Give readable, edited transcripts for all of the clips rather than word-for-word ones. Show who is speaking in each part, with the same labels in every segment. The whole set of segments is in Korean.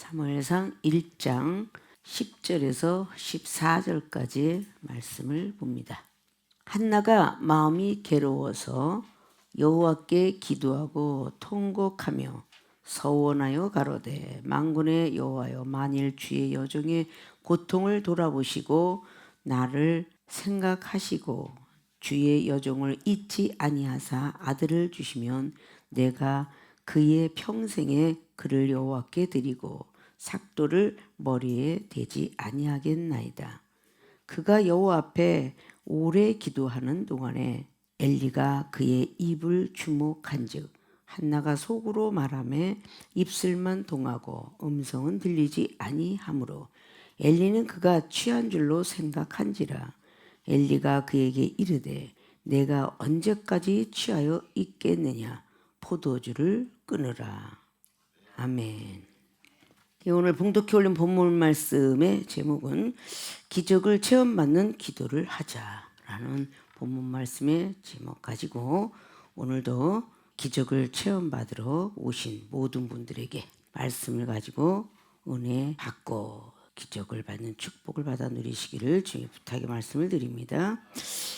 Speaker 1: 사무엘상 1장 10절에서 14절까지 말씀을 봅니다. 한나가 마음이 괴로워서 여호와께 기도하고 통곡하며 서원하여 가로되 만군의 여호와여, 만일 주의 여종의 고통을 돌아보시고 나를 생각하시고 주의 여종을 잊지 아니하사 아들을 주시면 내가 그의 평생에 그를 여호와께 드리고 삭도를 머리에 대지 아니하겠나이다. 그가 여호와 앞에 오래 기도하는 동안에 엘리가 그의 입을 주목한즉 한나가 속으로 말하매 입술만 동하고 음성은 들리지 아니하므로 엘리는 그가 취한 줄로 생각한지라. 엘리가 그에게 이르되 내가 언제까지 취하여 있겠느냐, 포도주를 끊으라. 아멘. 오늘 봉독해 올린 본문 말씀의 제목은 기적을 체험받는 기도를 하자라는 본문 말씀의 제목 가지고 오늘도 기적을 체험받으러 오신 모든 분들에게 말씀을 가지고 은혜 받고 기적을 받는 축복을 받아 누리시기를 주의 부탁의 말씀을 드립니다.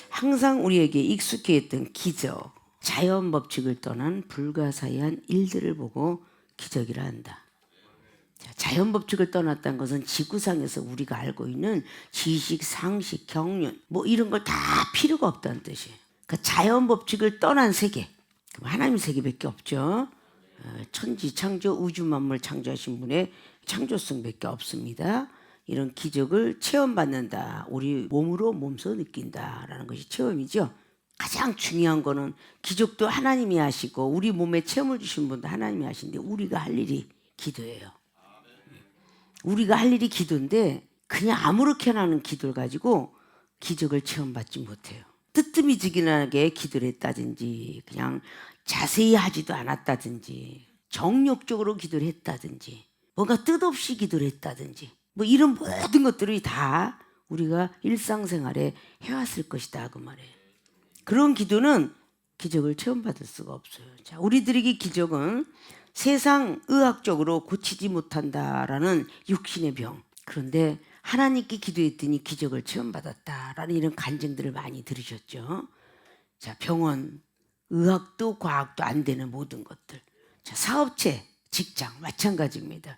Speaker 1: 항상 우리에게 익숙해 있던 기적, 자연 법칙을 떠난 불가사의한 일들을 보고 기적이라 한다. 자연 법칙을 떠났다는 것은 지구상에서 우리가 알고 있는 지식, 상식, 경륜 이런 걸 다 필요가 없다는 뜻이에요. 그러니까 자연 법칙을 떠난 세계, 하나님 세계밖에 없죠. 천지 창조, 우주 만물 창조하신 분의 창조성밖에 없습니다. 이런 기적을 체험받는다. 우리 몸으로 몸소 느낀다라는 것이 체험이죠. 가장 중요한 거는 기적도 하나님이 하시고 우리 몸에 체험을 주신 분도 하나님이 하시는데 우리가 할 일이 기도예요. 우리가 할 일이 기도인데 그냥 아무렇게나 하는 기도를 가지고 기적을 체험받지 못해요. 뜨뜨미지근하게 기도를 했다든지 그냥 자세히 하지도 않았다든지 정욕적으로 기도를 했다든지 뭔가 뜻없이 기도를 했다든지 이런 모든 것들이 다 우리가 일상생활에 해왔을 것이다 그 말이에요. 그런 기도는 기적을 체험받을 수가 없어요. 자, 우리들에게 기적은 세상 의학적으로 고치지 못한다라는 육신의 병. 그런데 하나님께 기도했더니 기적을 체험받았다라는 이런 간증들을 많이 들으셨죠. 자, 병원, 의학도 과학도 안 되는 모든 것들. 자, 사업체, 직장 마찬가지입니다.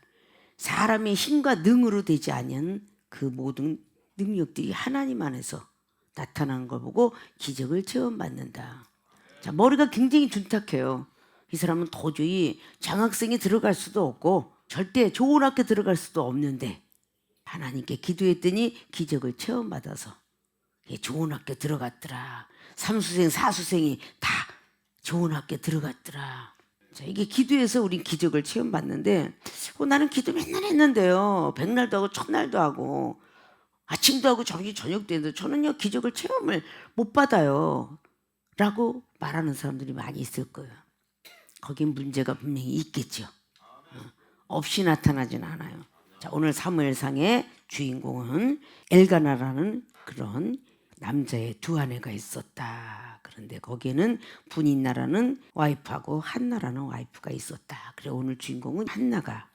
Speaker 1: 사람의 힘과 능으로 되지 않은 그 모든 능력들이 하나님 안에서 나타나는 걸 보고 기적을 체험받는다. 자, 머리가 굉장히 둔탁해요. 이 사람은 도저히 장학생에 들어갈 수도 없고 절대 좋은 학교 들어갈 수도 없는데 하나님께 기도했더니 기적을 체험받아서 좋은 학교 들어갔더라. 삼수생, 사수생이 다 좋은 학교 들어갔더라. 자, 이게 기도해서 우린 기적을 체험받는데 나는 기도 맨날 했는데요. 백날도 하고 천날도 하고 아침도 하고 저녁도 했는데 저는요 기적을 체험을 못 받아요 라고 말하는 사람들이 많이 있을 거예요. 거긴 문제가 분명히 있겠죠. 없이 나타나진 않아요. 자, 오늘 사무엘상의 주인공은 엘가나라는 그런 남자의 두 아내가 있었다. 그런데 거기에는 분인나라는 와이프하고 한나라는 와이프가 있었다. 그래 오늘 주인공은 한나가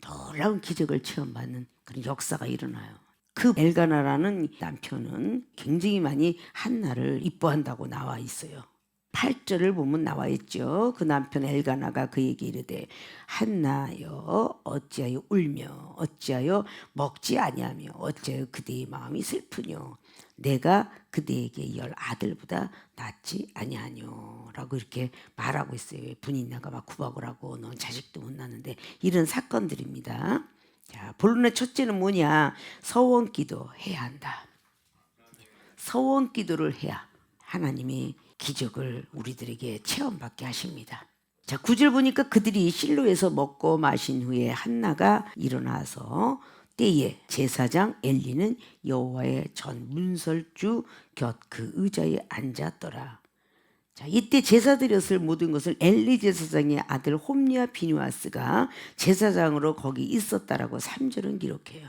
Speaker 1: 놀라운 기적을 체험받는 그런 역사가 일어나요. 그 엘가나라는 남편은 굉장히 많이 한나를 이뻐한다고 나와 있어요. 8절을 보면 나와 있죠. 그 남편 엘가나가 그에게 이르되 한나여 어찌하여 울며 어찌하여 먹지 아니하며 어찌하여 그대의 마음이 슬프뇨, 내가 그대에게 열 아들보다 낫지 아니하뇨 라고 이렇게 말하고 있어요. 분인나가 막 구박을 하고 넌 자식도 못 낳는데 이런 사건들입니다. 자, 본론의 첫째는 뭐냐? 서원기도 해야 한다. 서원기도를 해야 하나님이 기적을 우리들에게 체험받게 하십니다. 자, 9절 보니까 그들이 실로에서 먹고 마신 후에 한나가 일어나서 때에 제사장 엘리는 여호와의 전 문설주 곁 그 의자에 앉았더라. 자, 이때 제사 드렸을 모든 것을 엘리 제사장의 아들 홈리와 비누아스가 제사장으로 거기 있었다라고 3절은 기록해요.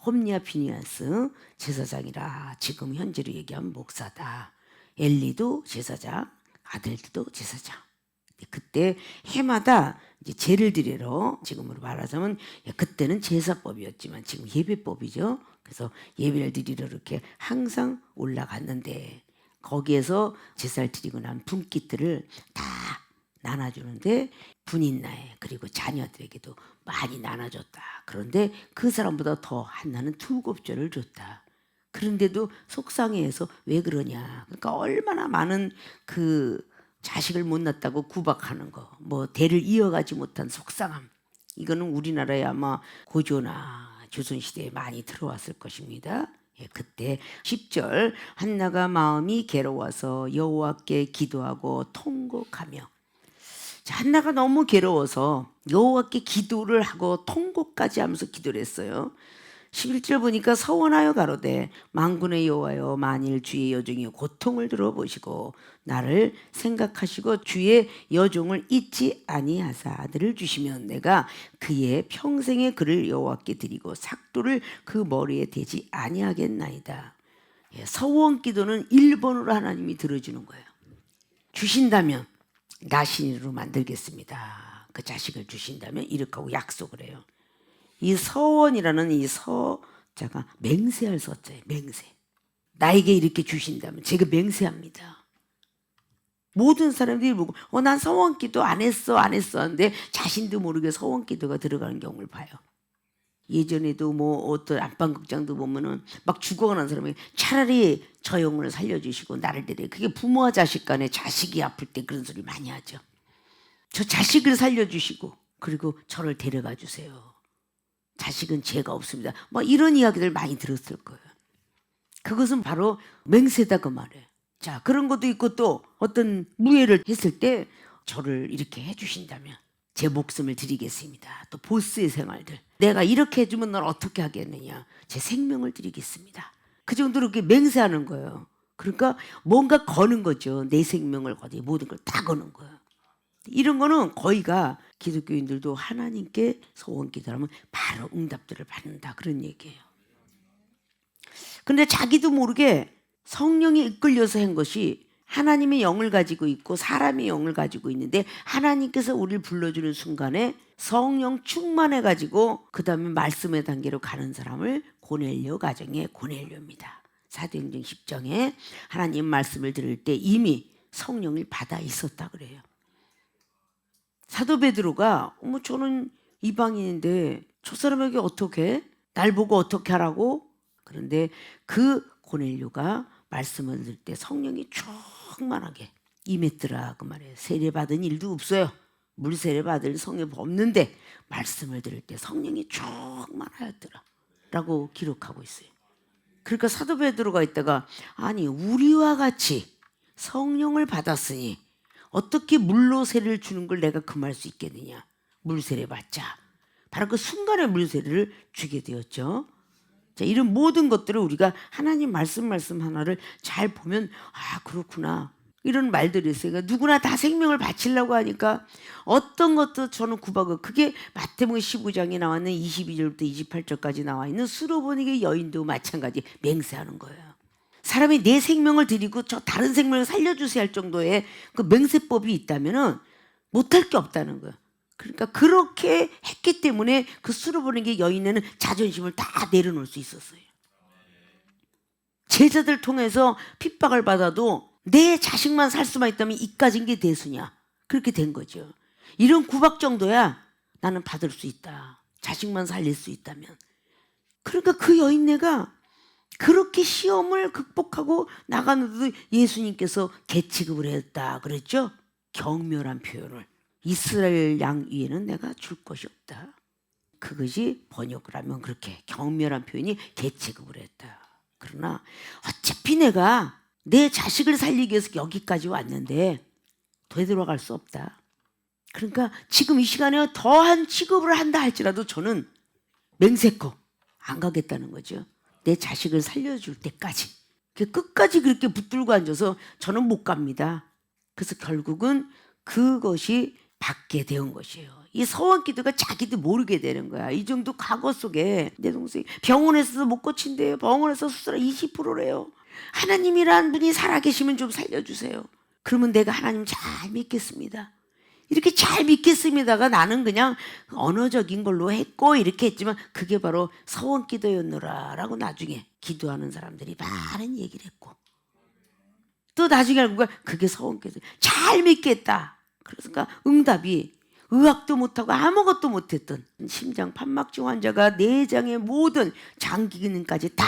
Speaker 1: 홈리와 비누아스 제사장이라 지금 현재로 얘기하면 목사다. 엘리도 제사장, 아들도 제사장. 그때 해마다 이제 제를 드리러, 지금으로 말하자면 그때는 제사법이었지만 지금 예배법이죠. 그래서 예배를 드리러 이렇게 항상 올라갔는데 거기에서 제사를 드리고 난 분깃들을 다 나눠주는데 분인나에 그리고 자녀들에게도 많이 나눠줬다. 그런데 그 사람보다 더 한나는 2곱절을 줬다. 그런데도 속상해해서 왜 그러냐. 그러니까 얼마나 많은 그 자식을 못 낳았다고 구박하는 거, 뭐 대를 이어가지 못한 속상함. 이거는 우리나라에 아마 고조나 조선시대에 많이 들어왔을 것입니다. 예, 그때 10절 한나가 마음이 괴로워서 여호와께 기도하고 통곡하며. 자, 한나가 너무 괴로워서 여호와께 기도를 하고 통곡까지 하면서 기도를 했어요. 11절 보니까 서원하여 가로되 만군의 여호와여 만일 주의 여종이 고통을 들어보시고 나를 생각하시고 주의 여종을 잊지 아니하사 아들을 주시면 내가 그의 평생의 그를 여호와께 드리고 삭도를 그 머리에 대지 아니하겠나이다. 예, 서원 기도는 1번으로 하나님이 들어주는 거예요. 주신다면 나신으로 만들겠습니다. 그 자식을 주신다면 이렇게 하고 약속을 해요. 이 서원이라는 이 서자가 맹세할 서자예요. 맹세. 나에게 이렇게 주신다면 제가 맹세합니다. 모든 사람들이 보고 난 서원 기도 안 했어 하는데 자신도 모르게 서원 기도가 들어가는 경우를 봐요. 예전에도 뭐 어떤 안방극장도 보면은 막 죽어가는 사람이 차라리 저 영혼을 살려주시고 나를 데려. 그게 부모와 자식 간에 자식이 아플 때 그런 소리 많이 하죠. 저 자식을 살려주시고 그리고 저를 데려가 주세요. 자식은 죄가 없습니다. 뭐 이런 이야기들 많이 들었을 거예요. 그것은 바로 맹세다 그 말이에요. 자, 그런 것도 있고 또 어떤 무예를 했을 때 저를 이렇게 해주신다면 제 목숨을 드리겠습니다. 또 보스의 생활들. 내가 이렇게 해주면 넌 어떻게 하겠느냐. 제 생명을 드리겠습니다. 그 정도로 이렇게 맹세하는 거예요. 그러니까 뭔가 거는 거죠. 내 생명을 거지 모든 걸 다 거는 거예요. 이런 거는 거의가 기독교인들도 하나님께 소원 기도하면 바로 응답들을 받는다 그런 얘기예요. 그런데 자기도 모르게 성령이 이끌려서 한 것이 하나님의 영을 가지고 있고 사람의 영을 가지고 있는데 하나님께서 우리를 불러주는 순간에 성령 충만해 가지고 그 다음에 말씀의 단계로 가는 사람을 고넬료 가정의 고넬료입니다. 사도행전 10장에 하나님 말씀을 들을 때 이미 성령을 받아 있었다 그래요. 사도 베드로가 저는 이방인인데 저 사람에게 어떻게 날 보고 어떻게 하라고? 그런데 그 고넬료가 말씀을 들을 때 성령이 충만하게 임했더라 그 말이에요. 세례 받은 일도 없어요. 물 세례 받을 성령 없는데 말씀을 들을 때 성령이 충만하였더라 라고 기록하고 있어요. 그러니까 사도 베드로가 있다가 아니 우리와 같이 성령을 받았으니 어떻게 물로 세례를 주는 걸 내가 금할 수 있겠느냐. 물 세례 받자. 바로 그 순간에 물 세례를 주게 되었죠. 자, 이런 모든 것들을 우리가 하나님 말씀 하나를 잘 보면 그렇구나. 이런 말들이 있어요. 그러니까 누구나 다 생명을 바치려고 하니까 어떤 것도 저는 구박을 그게 마태복음 15장에 나왔는 22절부터 28절까지 나와 있는 수로보니게 여인도 마찬가지 맹세하는 거예요. 사람이 내 생명을 드리고 저 다른 생명을 살려주세요 할 정도의 그 맹세법이 있다면은 못할 게 없다는 거예요. 그러니까 그렇게 했기 때문에 그 수로보니게 여인에는 자존심을 다 내려놓을 수 있었어요. 제자들 통해서 핍박을 받아도 내 자식만 살 수만 있다면 이까진 게 대수냐. 그렇게 된 거죠. 이런 구박 정도야 나는 받을 수 있다. 자식만 살릴 수 있다면. 그러니까 그 여인네가 그렇게 시험을 극복하고 나가는데도 예수님께서 계치급을 했다 그랬죠. 경멸한 표현을. 이스라엘 양 위에는 내가 줄 것이 없다. 그것이 번역을 하면 그렇게 경멸한 표현이 계치급을 했다. 그러나 어차피 내가 내 자식을 살리기 위해서 여기까지 왔는데 되돌아갈 수 없다. 그러니까 지금 이 시간에 더한 취급을 한다 할지라도 저는 맹세코 안 가겠다는 거죠. 내 자식을 살려줄 때까지. 끝까지 그렇게 붙들고 앉아서 저는 못 갑니다. 그래서 결국은 그것이 받게 된 것이에요. 이 서원 기도가 자기도 모르게 되는 거야. 이 정도 과거 속에 내 동생이 병원에서도 못 고친대요. 병원에서 수술이 20%래요. 하나님이란 분이 살아계시면 좀 살려주세요. 그러면 내가 하나님 잘 믿겠습니다. 이렇게 잘 믿겠습니다가 나는 그냥 언어적인 걸로 했고 이렇게 했지만 그게 바로 서원기도였노라라고 나중에 기도하는 사람들이 많은 얘기를 했고, 또 나중에 알고 보니까 그게 서원기도, 잘 믿겠다. 그러니까 응답이 의학도 못하고 아무것도 못했던 심장 판막증 환자가 내장의 모든 장기 기능까지 다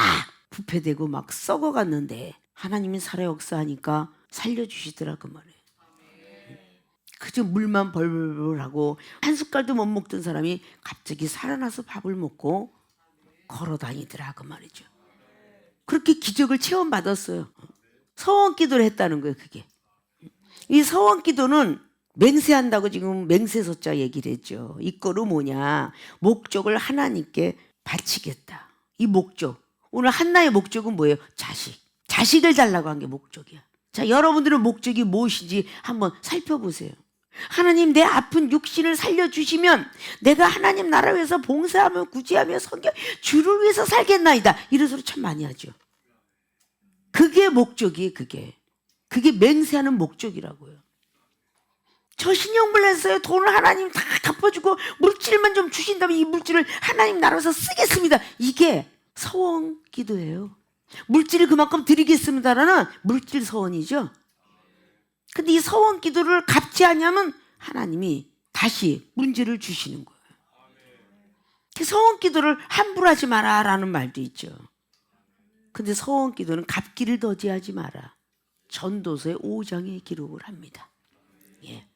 Speaker 1: 부패되고 막 썩어갔는데 하나님이 살아 역사하니까 살려주시더라 그 말이에요. 그저 물만 벌벌 하고 한 숟갈도 못 먹던 사람이 갑자기 살아나서 밥을 먹고 걸어 다니더라 그 말이죠. 그렇게 기적을 체험받았어요. 서원기도를 했다는 거예요. 그게 이 서원기도는 맹세한다고 지금 맹세서자 얘기를 했죠. 이거로 뭐냐, 목적을 하나님께 바치겠다. 이 목적, 오늘 한나의 목적은 뭐예요? 자식을 달라고 한 게 목적이야. 자, 여러분들의 목적이 무엇인지 한번 살펴보세요. 하나님, 내 아픈 육신을 살려주시면 내가 하나님 나라 위해서 봉사하며 구제하며 섬겨 주를 위해서 살겠나이다. 이런 소리 참 많이 하죠. 그게 목적이에요. 그게 맹세하는 목적이라고요. 저 신용불 냈어요. 돈을 하나님 다 갚아주고 물질만 좀 주신다면 이 물질을 하나님 나라에서 쓰겠습니다. 이게 서원 기도예요. 물질을 그만큼 드리겠습니다라는 물질 서원이죠. 근데 이 서원 기도를 갚지 않으면 하나님이 다시 문제를 주시는 거예요. 서원 기도를 함부로 하지 마라 라는 말도 있죠. 근데 서원 기도는 갚기를 더디하지 마라. 전도서의 5장에 기록을 합니다. 예.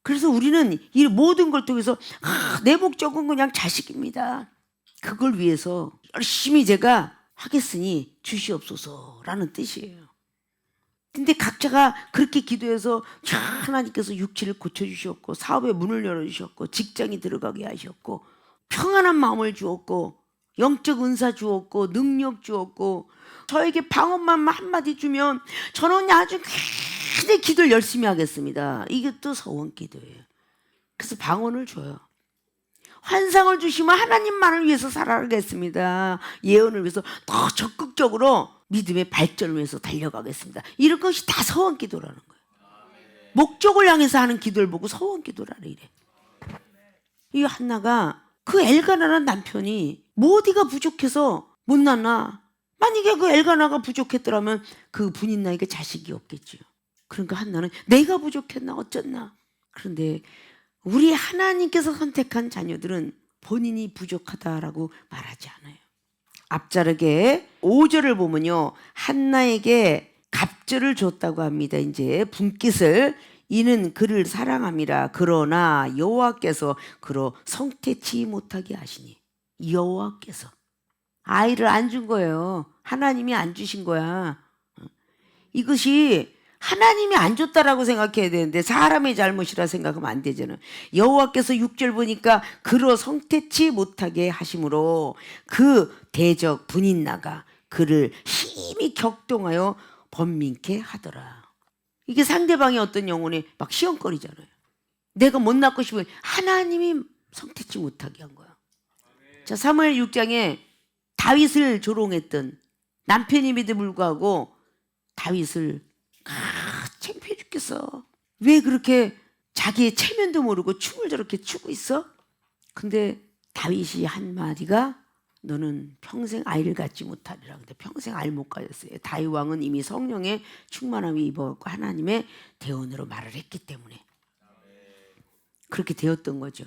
Speaker 1: 그래서 우리는 이 모든 걸 통해서 내 목적은 그냥 자식입니다. 그걸 위해서 열심히 제가 하겠으니 주시옵소서라는 뜻이에요. 근데 각자가 그렇게 기도해서 하나님께서 육체를 고쳐주셨고 사업의 문을 열어주셨고 직장이 들어가게 하셨고 평안한 마음을 주었고 영적 은사 주었고 능력 주었고 저에게 방언만 한마디 주면 저는 아주 굉장히 기도를 열심히 하겠습니다. 이게 또 서원 기도예요. 그래서 방언을 줘요. 환상을 주시면 하나님만을 위해서 살아가겠습니다. 예언을 위해서 더 적극적으로 믿음의 발전을 위해서 달려가겠습니다. 이런 것이 다 서원 기도라는 거예요. 목적을 향해서 하는 기도를 보고 서원 기도라 이래. 이 한나가 그 엘가나라는 남편이 뭐 어디가 부족해서 못 낳나? 만약에 그 엘가나가 부족했더라면 그 분인나에게 자식이 없겠죠. 그러니까 한나는 내가 부족했나 어쩌나. 그런데 우리 하나님께서 선택한 자녀들은 본인이 부족하다라고 말하지 않아요. 앞자르게 5절을 보면요, 한나에게 갑절을 줬다고 합니다. 이제 분깃을, 이는 그를 사랑함이라. 그러나 여호와께서 그로 성태치 못하게 하시니. 여호와께서 아이를 안 준 거예요. 하나님이 안 주신 거야. 이것이 하나님이 안 줬다라고 생각해야 되는데 사람의 잘못이라 생각하면 안 되잖아요. 여호와께서 6절 보니까 그로 성태치 못하게 하심으로 그 대적 분인나가 그를 심히 격동하여 번민케 하더라. 이게 상대방이 어떤 영혼이 막 시험거리잖아요. 내가 못 낳고 싶으면 하나님이 성태치 못하게 한 거야. 자, 사무엘 6장에 다윗을 조롱했던 남편임에도 불구하고 다윗을 창피해 죽겠어. 왜 그렇게 자기의 체면도 모르고 춤을 저렇게 추고 있어? 근데 다윗이 한마디가 너는 평생 아이를 갖지 못하리라. 근데 평생 아이를 못 가졌어요. 다윗 왕은 이미 성령의 충만함이 입어갖고 하나님의 대언으로 말을 했기 때문에 그렇게 되었던 거죠.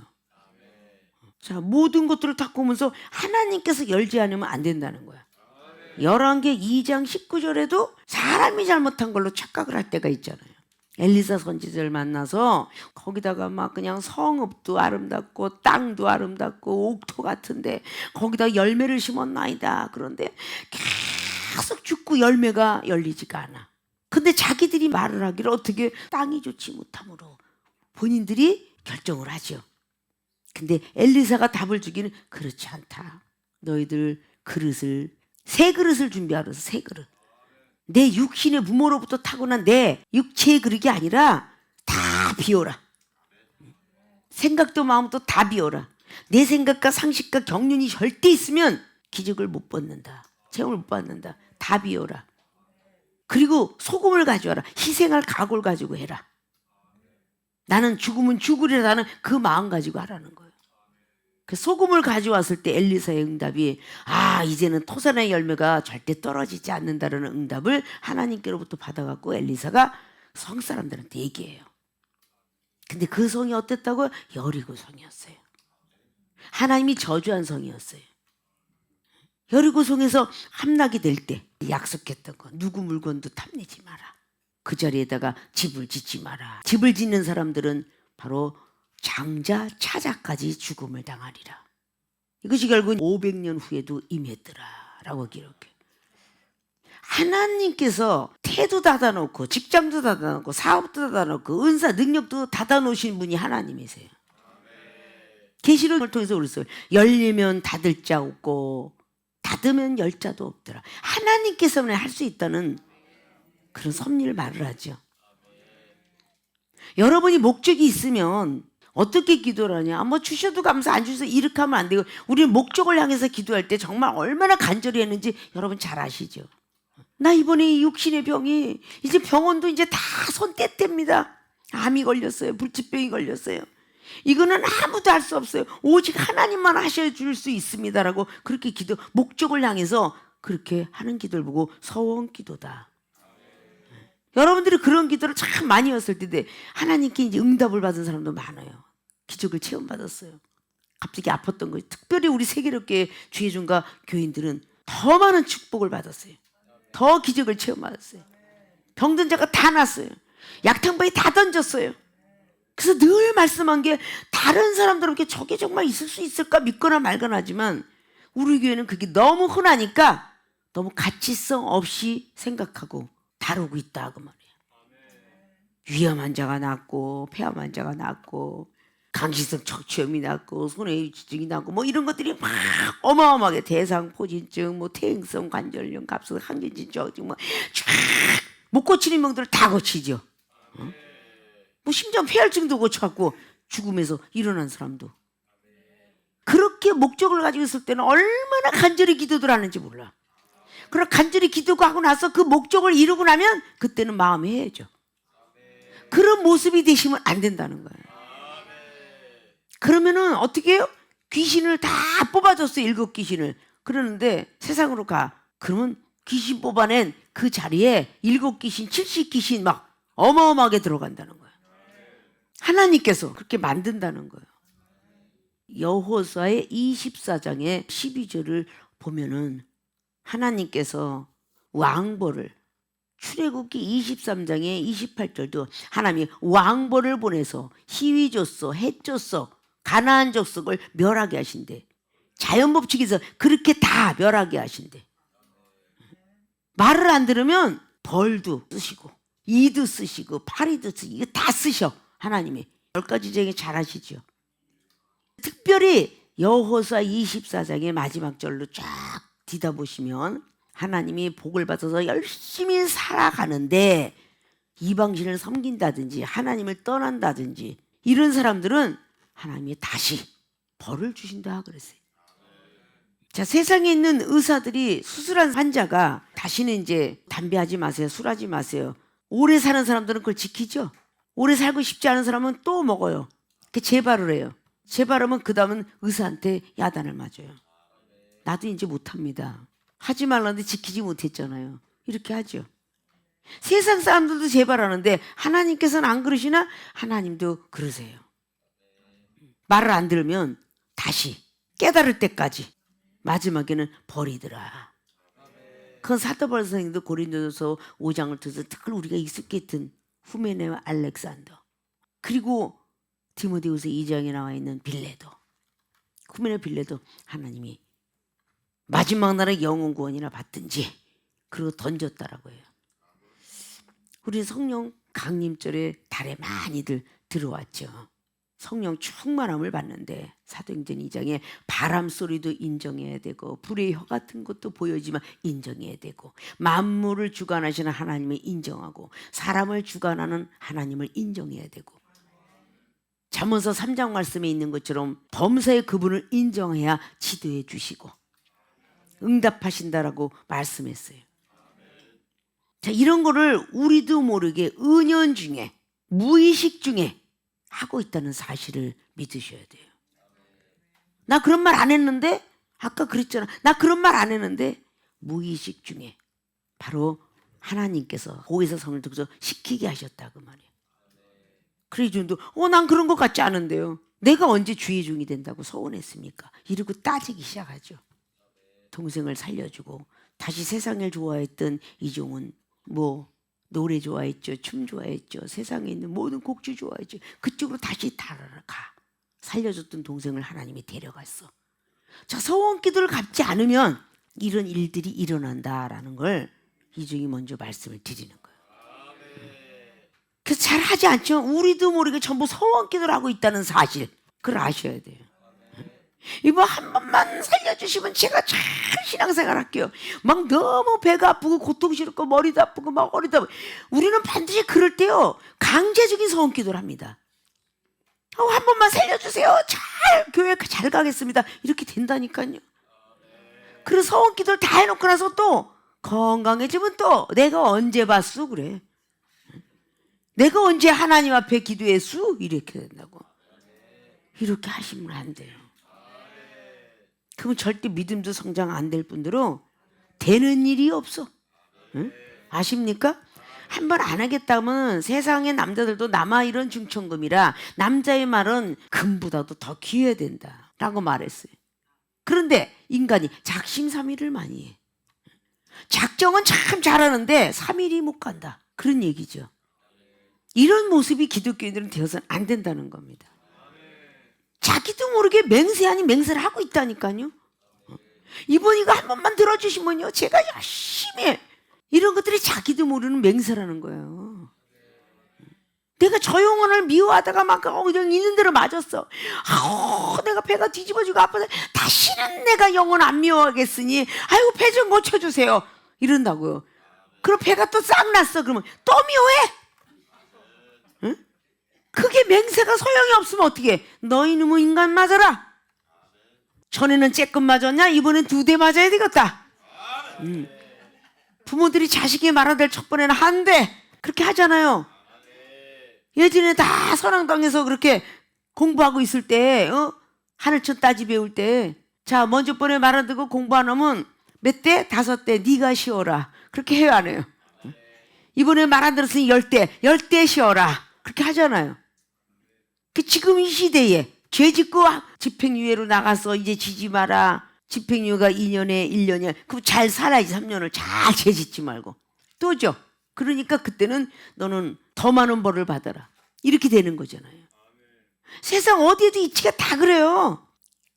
Speaker 1: 자, 모든 것들을 다 보면서 하나님께서 열지 않으면 안 된다는 거야. 열왕기 2장 19절에도 사람이 잘못한 걸로 착각을 할 때가 있잖아요. 엘리사 선지자를 만나서 거기다가 막 그냥 성읍도 아름답고 땅도 아름답고 옥토 같은데 거기다 열매를 심었나이다. 그런데 계속 죽고 열매가 열리지가 않아. 근데 자기들이 말을 하기를 어떻게 땅이 좋지 못함으로 본인들이 결정을 하죠. 근데 엘리사가 답을 주기는 그렇지 않다. 너희들 새 그릇을 준비하라. 새 그릇. 내 육신의 부모로부터 타고난 내 육체의 그릇이 아니라 다 비워라. 생각도 마음도 다 비워라. 내 생각과 상식과 경륜이 절대 있으면 기적을 못 받는다. 체험을 못 받는다. 다 비워라. 그리고 소금을 가져와라. 희생할 각오를 가지고 해라. 나는 죽으면 죽으리라는 그 마음 가지고 하라는 거예요. 그 소금을 가져왔을 때 엘리사의 응답이 이제는 토산의 열매가 절대 떨어지지 않는다는 응답을 하나님께로부터 받아갖고 엘리사가 성 사람들한테 얘기해요. 근데 그 성이 어땠다고요? 여리고 성이었어요. 하나님이 저주한 성이었어요. 여리고 성에서 함락이 될 때 약속했던 거, 누구 물건도 탐내지 마라. 그 자리에다가 집을 짓지 마라. 집을 짓는 사람들은 바로 장자, 차자까지 죽음을 당하리라. 이것이 결국 500년 후에도 임했더라 라고 기록해. 하나님께서 태도 닫아놓고 직장도 닫아놓고 사업도 닫아놓고 은사 능력도 닫아놓으신 분이 하나님이세요. 계시록을 통해서 그랬어요. 열리면 닫을 자 없고 닫으면 열 자도 없더라. 하나님께서만 할 수 있다는 그런 섭리를 말을 하죠. 여러분이 목적이 있으면 어떻게 기도를 하냐? 주셔도 감사, 안 주셔도 이렇게 하면 안 되고, 우리는 목적을 향해서 기도할 때 정말 얼마나 간절히 했는지 여러분 잘 아시죠? 나 이번에 이 육신의 병이 이제 병원도 이제 다 손 떼뗍니다. 암이 걸렸어요. 불치병이 걸렸어요. 이거는 아무도 할 수 없어요. 오직 하나님만 하셔줄 수 있습니다라고 그렇게 목적을 향해서 그렇게 하는 기도를 보고 서원 기도다. 여러분들이 그런 기도를 참 많이 했을 텐데 하나님께 이제 응답을 받은 사람도 많아요. 기적을 체험받았어요. 갑자기 아팠던 거예요. 특별히 우리 세계롭게 주의종가 교인들은 더 많은 축복을 받았어요. 더 기적을 체험받았어요. 병든 자가 다 났어요. 약탕바위 다 던졌어요. 그래서 늘 말씀한 게 다른 사람들에게 저게 정말 있을 수 있을까 믿거나 말거나 하지만 우리 교회는 그게 너무 흔하니까 너무 가치성 없이 생각하고 다루고 있다 그 말이에요. 위암 환자가 낫고 폐암 환자가 낫고 강시성 척추염이 낫고 손해 지증이 낫고 이런 것들이 막 어마어마하게 대상포진증 퇴행성 관절염 갑성 항진진증 쫙 못 고치는 병들을 다 고치죠. 심지어 폐혈증도 고쳐갖고 죽음에서 일어난 사람도. 그렇게 목적을 가지고 있을 때는 얼마나 간절히 기도들 하는지 몰라. 그럼 간절히 기도하고 나서 그 목적을 이루고 나면 그때는 마음이 해야죠. 그런 모습이 되시면 안 된다는 거예요. 그러면은 어떻게 해요? 귀신을 다 뽑아줬어요. 7귀신을. 그러는데 세상으로 가. 그러면 귀신 뽑아낸 그 자리에 7귀신, 70귀신 막 어마어마하게 들어간다는 거예요. 하나님께서 그렇게 만든다는 거예요. 여호수아의 24장의 12절을 보면은 하나님께서 왕벌을 출애굽기 23장의 28절도 하나님이 왕벌을 보내서 희위 줬어, 해 줬어, 가나안 족속을 멸하게 하신대. 자연 법칙에서 그렇게 다 멸하게 하신대. 말을 안 들으면 벌도 쓰시고 이도 쓰시고 파리도 쓰시고 이거 다 쓰셔. 하나님이 10가지 중에 잘 하시죠. 특별히 여호수아 24장의 마지막 절로 쫙 뒤다보시면 하나님이 복을 받아서 열심히 살아가는데 이방신을 섬긴다든지 하나님을 떠난다든지 이런 사람들은 하나님이 다시 벌을 주신다 그랬어요. 자, 세상에 있는 의사들이 수술한 환자가 다시는 이제 담배하지 마세요, 술하지 마세요. 오래 사는 사람들은 그걸 지키죠. 오래 살고 싶지 않은 사람은 또 먹어요. 그 재발을 해요. 재발하면 그 다음은 의사한테 야단을 맞아요. 나도 이제 못합니다. 하지 말라는데 지키지 못했잖아요. 이렇게 하죠. 세상 사람들도 재발하는데 하나님께서는 안 그러시나? 하나님도 그러세요. 말을 안 들으면 다시 깨달을 때까지 마지막에는 버리더라. 그건 사도 바울 선생님도 고린도전서 5장을 통해서 특히 우리가 익숙했던 후메네와 알렉산더, 그리고 디모데후서 2장에 나와 있는 빌레도, 후메네 빌레도 하나님이 마지막 날에 영혼 구원이나 받든지 그리고 던졌다라고 해요. 우리 성령 강림절에 달에 많이들 들어왔죠. 성령 충만함을 받는데 사도행전 2장에 바람 소리도 인정해야 되고 불의 혀 같은 것도 보여지만 인정해야 되고 만물을 주관하시는 하나님을 인정하고 사람을 주관하는 하나님을 인정해야 되고 잠언서 3장 말씀에 있는 것처럼 범사의 그분을 인정해야 지도해 주시고 응답하신다라고 말씀했어요. 자, 이런 거를 우리도 모르게 은연중에 무의식 중에 하고 있다는 사실을 믿으셔야 돼요. 나 그런 말 안 했는데? 아까 그랬잖아. 나 그런 말 안 했는데? 무의식 중에 바로 하나님께서 거기서 성을 듣고서 시키게 하셨다 그 말이에요. 그래 준도 난 그런 것 같지 않은데요. 내가 언제 주의 중이 된다고 서운했습니까? 이러고 따지기 시작하죠. 동생을 살려주고 다시 세상을 좋아했던 이종은 뭐 노래 좋아했죠. 춤 좋아했죠. 세상에 있는 모든 곡주 좋아했죠. 그쪽으로 다시 달아가. 살려줬던 동생을 하나님이 데려갔어. 자, 서원 기도를 갚지 않으면 이런 일들이 일어난다라는 걸 이종이 먼저 말씀을 드리는 거예요. 그래서 잘 하지 않죠. 우리도 모르게 전부 서원 기도를 하고 있다는 사실. 그걸 아셔야 돼요. 이번 한 번만 살려주시면 제가 잘 신앙생활 할게요. 막 너무 배가 아프고 고통스럽고 머리도 아프고 막 허리도 아프고. 우리는 반드시 그럴 때요 강제적인 서원 기도를 합니다. 한 번만 살려주세요. 잘 교회 잘 가겠습니다. 이렇게 된다니까요. 그리고 서원 기도를 다 해놓고 나서 또 건강해지면 또 내가 언제 봤수 그래. 내가 언제 하나님 앞에 기도했수 이렇게 된다고. 이렇게 하시면 안 돼요. 그러면 절대 믿음도 성장 안 될 뿐더러 되는 일이 없어. 응? 아십니까? 한 번 안 하겠다면 세상의 남자들도 남아 이런 중천금이라 남자의 말은 금보다도 더 귀해야 된다 라고 말했어요. 그런데 인간이 작심삼일을 많이 해. 작정은 참 잘하는데 3일이 못 간다 그런 얘기죠. 이런 모습이 기독교인들은 되어서는 안 된다는 겁니다. 자기도 모르게 맹세 아닌 맹세를 하고 있다니까요. 이번 이거 한 번만 들어주시면요 제가 열심히 이런 것들이 자기도 모르는 맹세라는 거예요. 내가 저 영혼을 미워하다가 막 그냥 있는 대로 맞았어. 내가 배가 뒤집어지고 아파서 다시는 내가 영혼 안 미워하겠으니 아이고 배 좀 고쳐주세요 이런다고요. 그럼 배가 또 싹 났어. 그러면 또 미워해? 응? 그게 맹세가 소용이 없으면 어떻게? 너 이놈의 인간 맞아라. 전에는 쬐끔 맞았냐? 이번엔 2대 맞아야 되겠다. 부모들이 자식이 말하들 첫 번에는 한 대 그렇게 하잖아요. 예전에 다 선앙당에서 그렇게 공부하고 있을 때 하늘천 따지 배울 때 자 먼저 번에 말하듣고 공부 안 하면 몇 대? 5대 네가 쉬어라. 그렇게 해요 안 해요? 이번에 말 안 들었으니 10대 쉬어라. 그렇게 하잖아요. 지금 이 시대에 죄 짓고 집행유예로 나가서 이제 지지 마라. 집행유예가 2년에 1년이야. 그럼 잘 살아야지 3년을 잘 죄 짓지 말고. 또죠. 그러니까 그때는 너는 더 많은 벌을 받아라. 이렇게 되는 거잖아요. 세상 어디에도 이치가 다 그래요.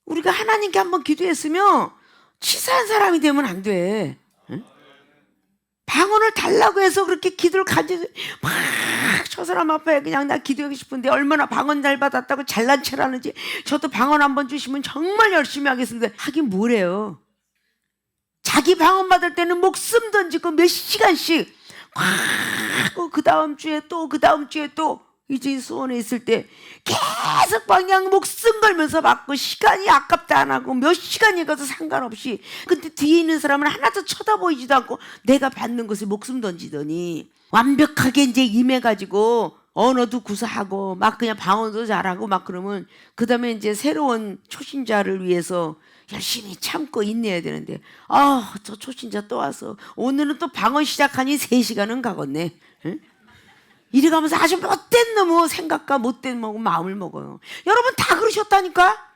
Speaker 1: 우리가 하나님께 한번 기도했으면 치사한 사람이 되면 안 돼. 응? 방언을 달라고 해서 그렇게 기도를 간절히 막 저 사람 앞에 그냥 나 기도하고 싶은데 얼마나 방언 잘 받았다고 잘난 체라는지 저도 방언 한번 주시면 정말 열심히 하겠습니다. 하긴 뭐래요. 자기 방언 받을 때는 목숨 던지고 몇 시간씩 그 다음 주에 또 그 다음 주에 또 이제 수원에 있을 때 계속 그냥 목숨 걸면서 받고 시간이 아깝다 안 하고 몇 시간이 가도 상관없이 근데 뒤에 있는 사람은 하나도 쳐다보이지도 않고 내가 받는 것에 목숨 던지더니 완벽하게 이제 임해가지고 언어도 구사하고 막 그냥 방언도 잘하고 막 그러면 그 다음에 이제 새로운 초신자를 위해서 열심히 참고 인내해야 되는데 저 초신자 또 와서 오늘은 또 방언 시작하니 3시간은 가겠네. 응? 이래 가면서 아주 못된 놈의 생각과 못된 마음을 먹어요. 여러분 다 그러셨다니까.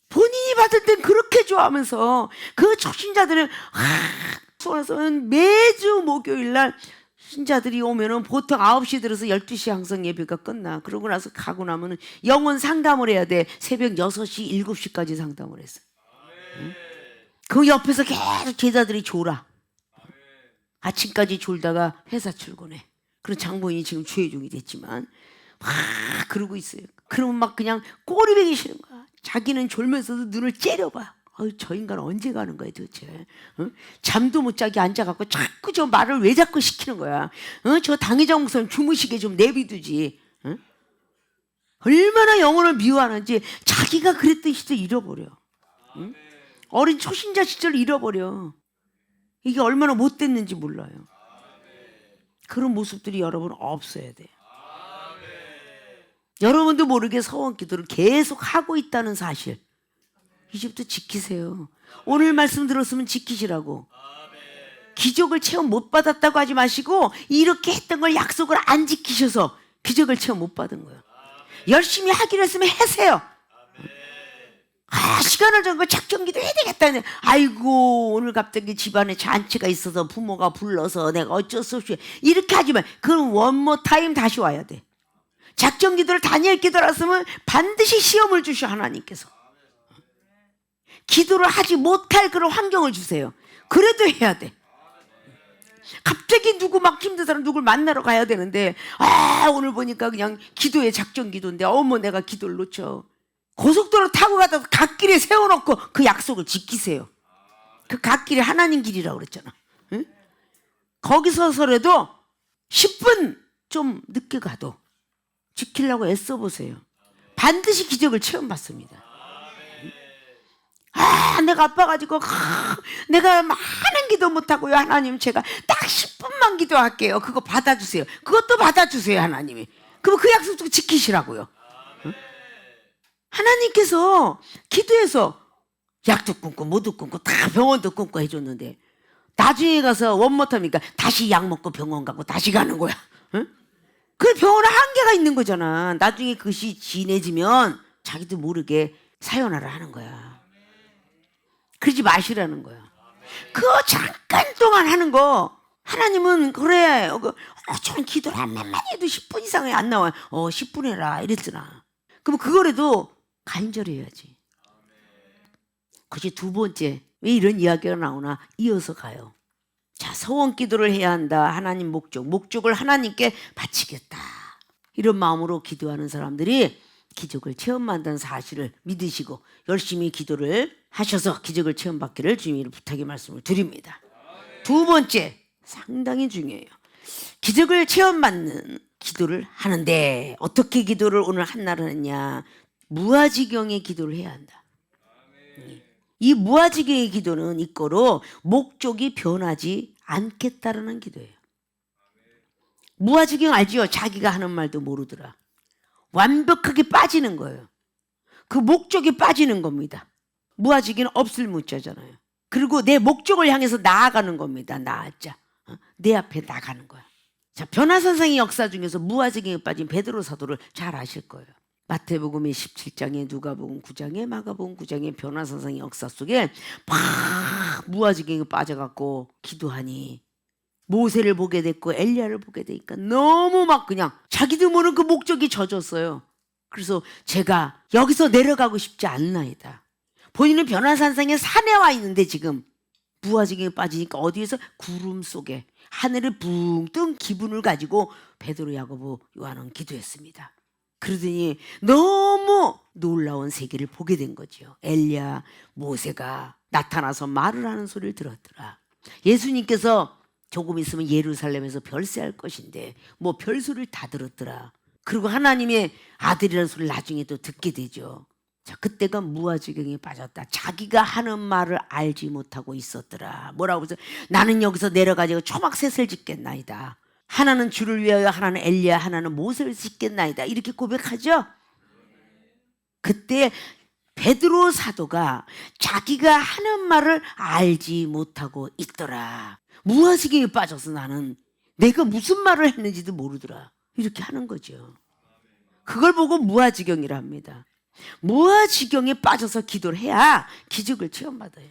Speaker 1: 본인이 받을 땐 그렇게 좋아하면서 그 초신자들은 수원에서는 매주 목요일날 신자들이 오면은 보통 9시 들어서 12시 항상 예배가 끝나. 그러고 나서 가고 나면은 영혼 상담을 해야 돼. 새벽 6시, 7시까지 상담을 했어. 응? 그 옆에서 계속 제자들이 졸아. 아침까지 졸다가 회사 출근해. 그런 장본인이 지금 주의종이 됐지만 막 그러고 있어요. 그러면 막 그냥 꼬리배기 싫은 거야. 자기는 졸면서도 눈을 째려봐. 저 인간 언제 가는 거야 도대체. 잠도 못 자게 앉아갖고 자꾸 저 말을 왜 자꾸 시키는 거야. 저 당회장 목사님 주무시게 좀 내비두지. 얼마나 영혼을 미워하는지 자기가 그랬던 시절 잃어버려. 어린 초신자 시절 잃어버려. 이게 얼마나 못됐는지 몰라요. 그런 모습들이 여러분 없어야 돼요. 여러분도 모르게 서원 기도를 계속 하고 있다는 사실, 이제부터 지키세요. 오늘 말씀 들었으면 지키시라고. 기적을 체험 못 받았다고 하지 마시고, 이렇게 했던 걸 약속을 안 지키셔서 기적을 체험 못 받은 거예요. 열심히 하기로 했으면 하세요. 시간을 정거 작정기도 해야 되겠다. 아이고, 오늘 갑자기 집안에 잔치가 있어서 부모가 불러서 내가 어쩔 수 없이 이렇게 하지만, 그건 원모 타임 다시 와야 돼. 작정기도를 다니엘 기도라으면 반드시 시험을 주셔, 하나님께서. 기도를 하지 못할 그런 환경을 주세요. 그래도 해야 돼. 갑자기 누구 막 힘든 사람 누굴 만나러 가야 되는데, 오늘 보니까 그냥 기도의 작정 기도인데, 어머, 내가 기도를 놓쳐. 고속도로 타고 가다 갓길에 세워놓고 그 약속을 지키세요. 그 갓길이 하나님 길이라고 그랬잖아. 응? 거기서서라도 10분 좀 늦게 가도 지키려고 애써보세요. 반드시 기적을 체험받습니다. 내가 아파가지고 내가 많은 기도 못하고요. 하나님, 제가 딱 10분만 기도할게요. 그거 받아주세요. 그것도 받아주세요, 하나님이. 그럼 그 약속 지키시라고요. 응? 하나님께서 기도해서 약도 끊고 모두 끊고 다 병원도 끊고 해줬는데, 나중에 가서 원모터니까 다시 약 먹고 병원 가고 다시 가는 거야. 응? 그 병원에 한계가 있는 거잖아. 나중에 그것이 진해지면 자기도 모르게 사연하라 하는 거야. 그러지 마시라는 거야. 그거 잠깐 동안 하는 거, 하나님은 그래, 저는 기도를 한 몇만 해도 10분 이상이 안 나와요. 10분 해라 이랬잖아. 그럼 그거라도 간절해야지. 그것이 두 번째, 왜 이런 이야기가 나오나 이어서 가요. 자, 서원 기도를 해야 한다. 하나님 목적을 하나님께 바치겠다. 이런 마음으로 기도하는 사람들이 기적을 체험한다는 사실을 믿으시고 열심히 기도를 하셔서 기적을 체험받기를 주님으로 부탁의 말씀을 드립니다. 두 번째, 상당히 중요해요. 기적을 체험받는 기도를 하는데, 어떻게 기도를 오늘 한날은 했냐? 무아지경의 기도를 해야 한다. 이 무아지경의 기도는 이거로 목적이 변하지 않겠다라는 기도예요. 무아지경 알지요? 자기가 하는 말도 모르더라. 완벽하게 빠지는 거예요. 그 목적이 빠지는 겁니다. 무아지경은 없을 무자잖아요. 그리고 내 목적을 향해서 나아가는 겁니다. 나아자. 내 앞에 나가는 거야. 자, 변화산상의 역사 중에서 무아지경에 빠진 베드로 사도를 잘 아실 거예요. 마태복음 17장에, 누가복음 9장에, 마가복음 9장에 변화산상의 역사 속에 막 무아지경에 빠져갖고 기도하니 모세를 보게 됐고 엘리야를 보게 되니까 너무 막 그냥 자기도 모르는 그 목적이 젖었어요. 그래서 제가 여기서 내려가고 싶지 않나이다. 본인은 변화산상에 산에 와 있는데 지금 무아지경에 빠지니까 어디에서 구름 속에 하늘을 붕 뜬 기분을 가지고 베드로, 야고보, 요한은 기도했습니다. 그러더니 너무 놀라운 세계를 보게 된 거죠. 엘리야, 모세가 나타나서 말을 하는 소리를 들었더라. 예수님께서 조금 있으면 예루살렘에서 별세할 것인데 뭐 별소리를 다 들었더라. 그리고 하나님의 아들이라는 소리를 나중에 또 듣게 되죠. 자, 그때가 무아지경에 빠졌다. 자기가 하는 말을 알지 못하고 있었더라. 뭐라고 해서 나는 여기서 내려가지고 초막셋을 짓겠나이다. 하나는 주를 위하여, 하나는 엘리야, 하나는 모세를 짓겠나이다. 이렇게 고백하죠. 그때 베드로 사도가 자기가 하는 말을 알지 못하고 있더라. 무아지경에 빠져서 나는 내가 무슨 말을 했는지도 모르더라. 이렇게 하는 거죠. 그걸 보고 무아지경이라 합니다. 무아지경에 빠져서 기도를 해야 기적을 체험받아요.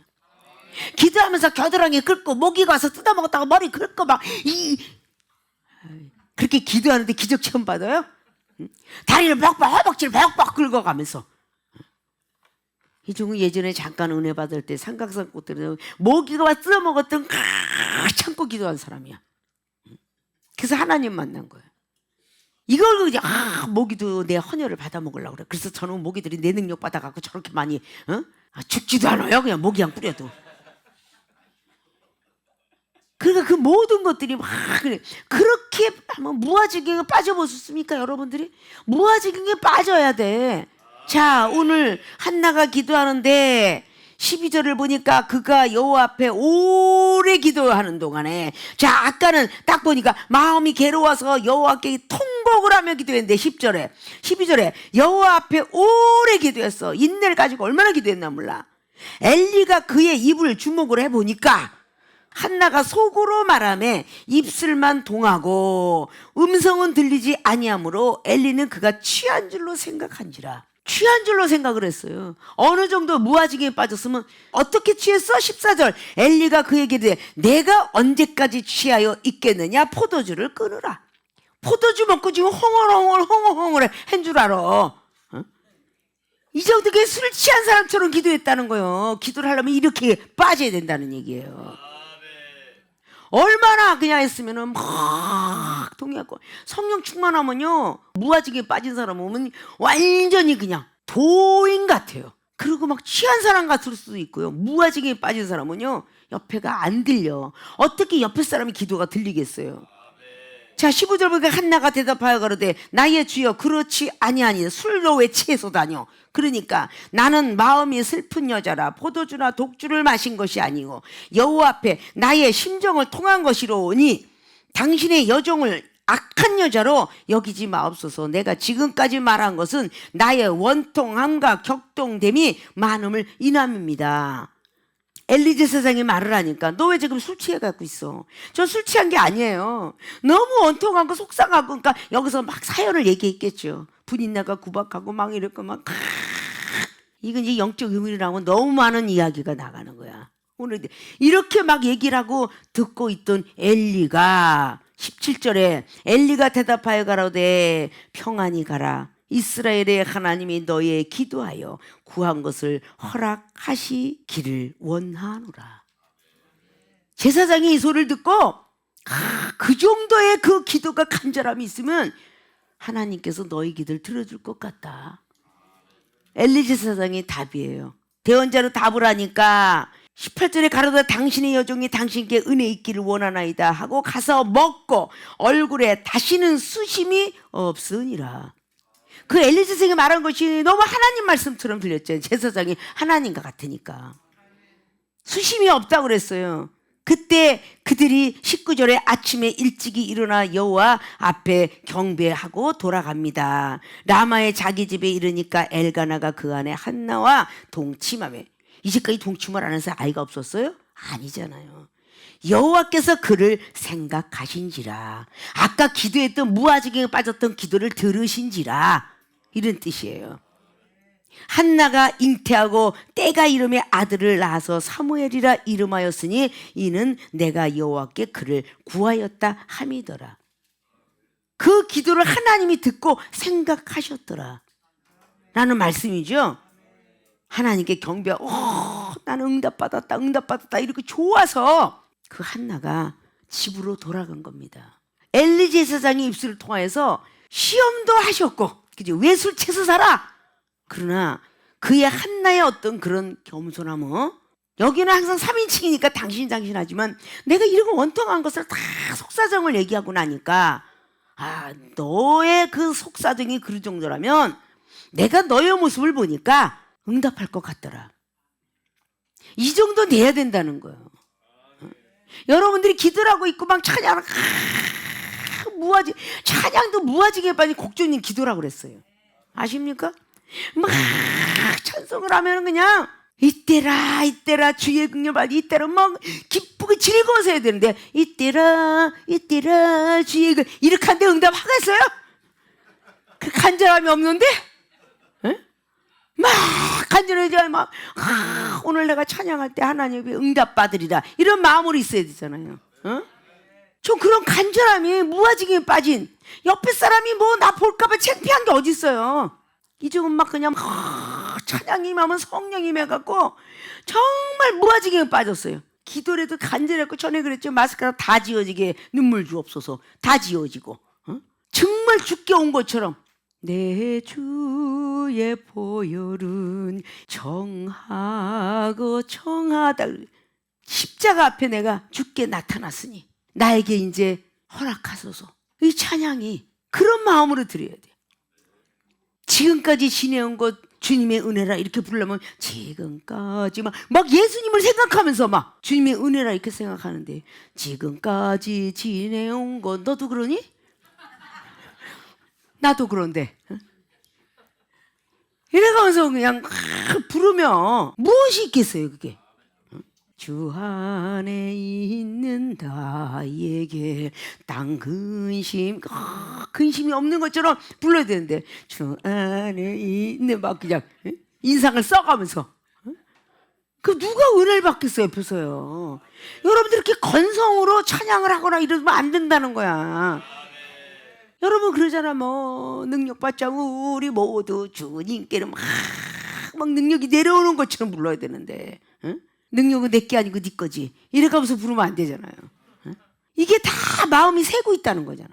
Speaker 1: 기도하면서 겨드랑이 긁고 모기 가서 뜯어먹었다가 머리 긁고 막 그렇게 기도하는데 기적 체험받아요? 다리를 벅벅, 허벅지를 벅벅 긁어가면서. 이종은 예전에 잠깐 은혜 받을 때 삼각산 꽃들은 모기가 와 뜯어먹었던 참고 기도한 사람이야. 그래서 하나님 만난 거예요. 이걸 그냥 모기도 내 헌혈을 받아 먹으려고 그래. 그래서 저는 모기들이 내 능력 받아갖고 저렇게 많이 죽지도 않아요. 그냥 모기향 뿌려도. 그러니까 그 모든 것들이 막 그래. 그렇게 하면 무아지경에 빠져보셨습니까, 여러분들이? 무아지경에 빠져야 돼. 자, 오늘 한나가 기도하는데 12절을 보니까 그가 여호와 앞에 오래 기도하는 동안에, 자, 아까는 딱 보니까 마음이 괴로워서 여호와께 통곡을 주먹을 하며 기도했는데 10절에 12절에 여호와 앞에 오래 기도했어. 인내를 가지고 얼마나 기도했나 몰라. 엘리가 그의 입을 주목을 해보니까 한나가 속으로 말하며 입술만 동하고 음성은 들리지 아니하므로 엘리는 그가 취한 줄로 생각한지라. 취한 줄로 생각을 했어요. 어느 정도 무아지경에 빠졌으면 어떻게 취했어? 14절 엘리가 그에게 이르되 내가 언제까지 취하여 있겠느냐? 포도주를 끊으라. 포도주 먹고 지금 홍얼홍얼 한 줄 알아. 어? 이 정도게 술 취한 사람처럼 기도했다는 거예요. 기도를 하려면 이렇게 빠져야 된다는 얘기예요. 얼마나 그냥 했으면은 막 동의하고 성령 충만하면요 무아지경에 빠진 사람 오면 완전히 그냥 도인 같아요. 그리고 막 취한 사람 같을 수도 있고요. 무아지경에 빠진 사람은요 옆에가 안 들려. 어떻게 옆에 사람이 기도가 들리겠어요? 자 15절 보니까 한나가 대답하여 가로되 나의 주여 그렇지 아니하니 술로 왜 취해서 다녀. 그러니까 나는 마음이 슬픈 여자라 포도주나 독주를 마신 것이 아니고 여호와 앞에 나의 심정을 통한 것이로오니 당신의 여종을 악한 여자로 여기지 마옵소서. 내가 지금까지 말한 것은 나의 원통함과 격동됨이 많음을 인함입니다. 엘리 제사장이 말을 하니까 너 왜 지금 술 취해 갖고 있어? 저 술 취한 게 아니에요. 너무 원통하고 속상하고 그러니까 여기서 막 사연을 얘기했겠죠. 분인나가 구박하고 막 이랬고 막 이건 이제 영적 의미라고 너무 많은 이야기가 나가는 거야. 오늘 이렇게 막 얘기를 하고 듣고 있던 엘리가 17절에 엘리가 대답하여 가로되 평안히 가라. 이스라엘의 하나님이 너의 기도하여 구한 것을 허락하시기를 원하노라. 제사장이 이 소리를 듣고 그 정도의 그 기도가 간절함이 있으면 하나님께서 너희 기도를 들어줄 것 같다. 엘리 제사장이 답이에요. 대언자로 답을 하니까 18절에 가로되 당신의 여종이 당신께 은혜 있기를 원하나이다 하고 가서 먹고 얼굴에 다시는 수심이 없으니라. 그 엘리 제사장이 말한 것이 너무 하나님 말씀처럼 들렸죠. 제사장이 하나님과 같으니까 수심이 없다고 그랬어요. 그때 그들이 19절에 아침에 일찍이 일어나 여호와 앞에 경배하고 돌아갑니다. 라마의 자기 집에 이르니까 엘가나가 그 안에 한나와 동침하며. 이제까지 동침을 안 해서 아이가 없었어요? 아니잖아요. 여호와께서 그를 생각하신지라. 아까 기도했던 무아지경에 빠졌던 기도를 들으신지라. 이런 뜻이에요. 한나가 잉태하고 때가 이름에 아들을 낳아서 사무엘이라 이름하였으니 이는 내가 여호와께 그를 구하였다 함이더라. 그 기도를 하나님이 듣고 생각하셨더라 라는 말씀이죠. 하나님께 경배하고 나는 응답받았다 이렇게 좋아서 그 한나가 집으로 돌아간 겁니다. 엘리 제사장이 입술을 통하여서 시험도 하셨고 그죠? 왜 술 취해서 살아? 그러나 그의 한나의 어떤 그런 겸손함은 여기는 항상 3인칭이니까 당신 하지만 내가 이런 원통한 것을 다 속사정을 얘기하고 나니까 너의 그 속사정이 그 정도라면 내가 너의 모습을 보니까 응답할 것 같더라. 이 정도 내야 된다는 거예요. 여러분들이 기도를 하고 있고 막 찬양을 찬양도 무아지게 빠진 곡조님 기도라고 그랬어요. 아십니까? 막 찬송을 하면 그냥 이때라 주의 긍휼 이때라 막 기쁘게 즐거워서 해야 되는데 이때라 주의 긍휼 이렇게 하는데 응답하겠어요? 그 간절함이 없는데? 막 간절해져 막 오늘 내가 찬양할 때 하나님이 응답받으리라 이런 마음으로 있어야 되잖아요. 좀 그런 간절함이 무아지경에 빠진 옆에 사람이 뭐 나 볼까봐 창피한 게 어디 있어요. 이쪽은 막 그냥 찬양이 임하면 성령이 임해갖고 정말 무아지경에 빠졌어요. 기도를 해도 간절했고 전에 그랬죠. 마스카라 다 지워지게 눈물 주옵소서. 다 지워지고 정말 죽게 온 것처럼 내 주의 보혈은 정하고 정하다. 십자가 앞에 내가 죽게 나타났으니 나에게 이제 허락하소서. 이 찬양이 그런 마음으로 드려야 돼요. 지금까지 지내온 것 주님의 은혜라 이렇게 부르려면 지금까지 막 예수님을 생각하면서 막 주님의 은혜라 이렇게 생각하는데 지금까지 지내온 것 너도 그러니? 나도 그런데. 이래가면서 그냥 부르면 무엇이 있겠어요 그게. 주 안에 있는 나에게 땅 근심이 없는 것처럼 불러야 되는데 주 안에 있는 막 그냥 인상을 써가면서 그 누가 은혜를 받겠어요 옆에서요. 여러분들 이렇게 건성으로 찬양을 하거나 이러면 안 된다는 거야. 여러분 그러잖아 뭐 능력받자 우리 모두 주님께는 막 능력이 내려오는 것처럼 불러야 되는데 응? 능력은 내게 아니고 네 거지 이래가면서 부르면 안 되잖아요. 응? 이게 다 마음이 새고 있다는 거잖아.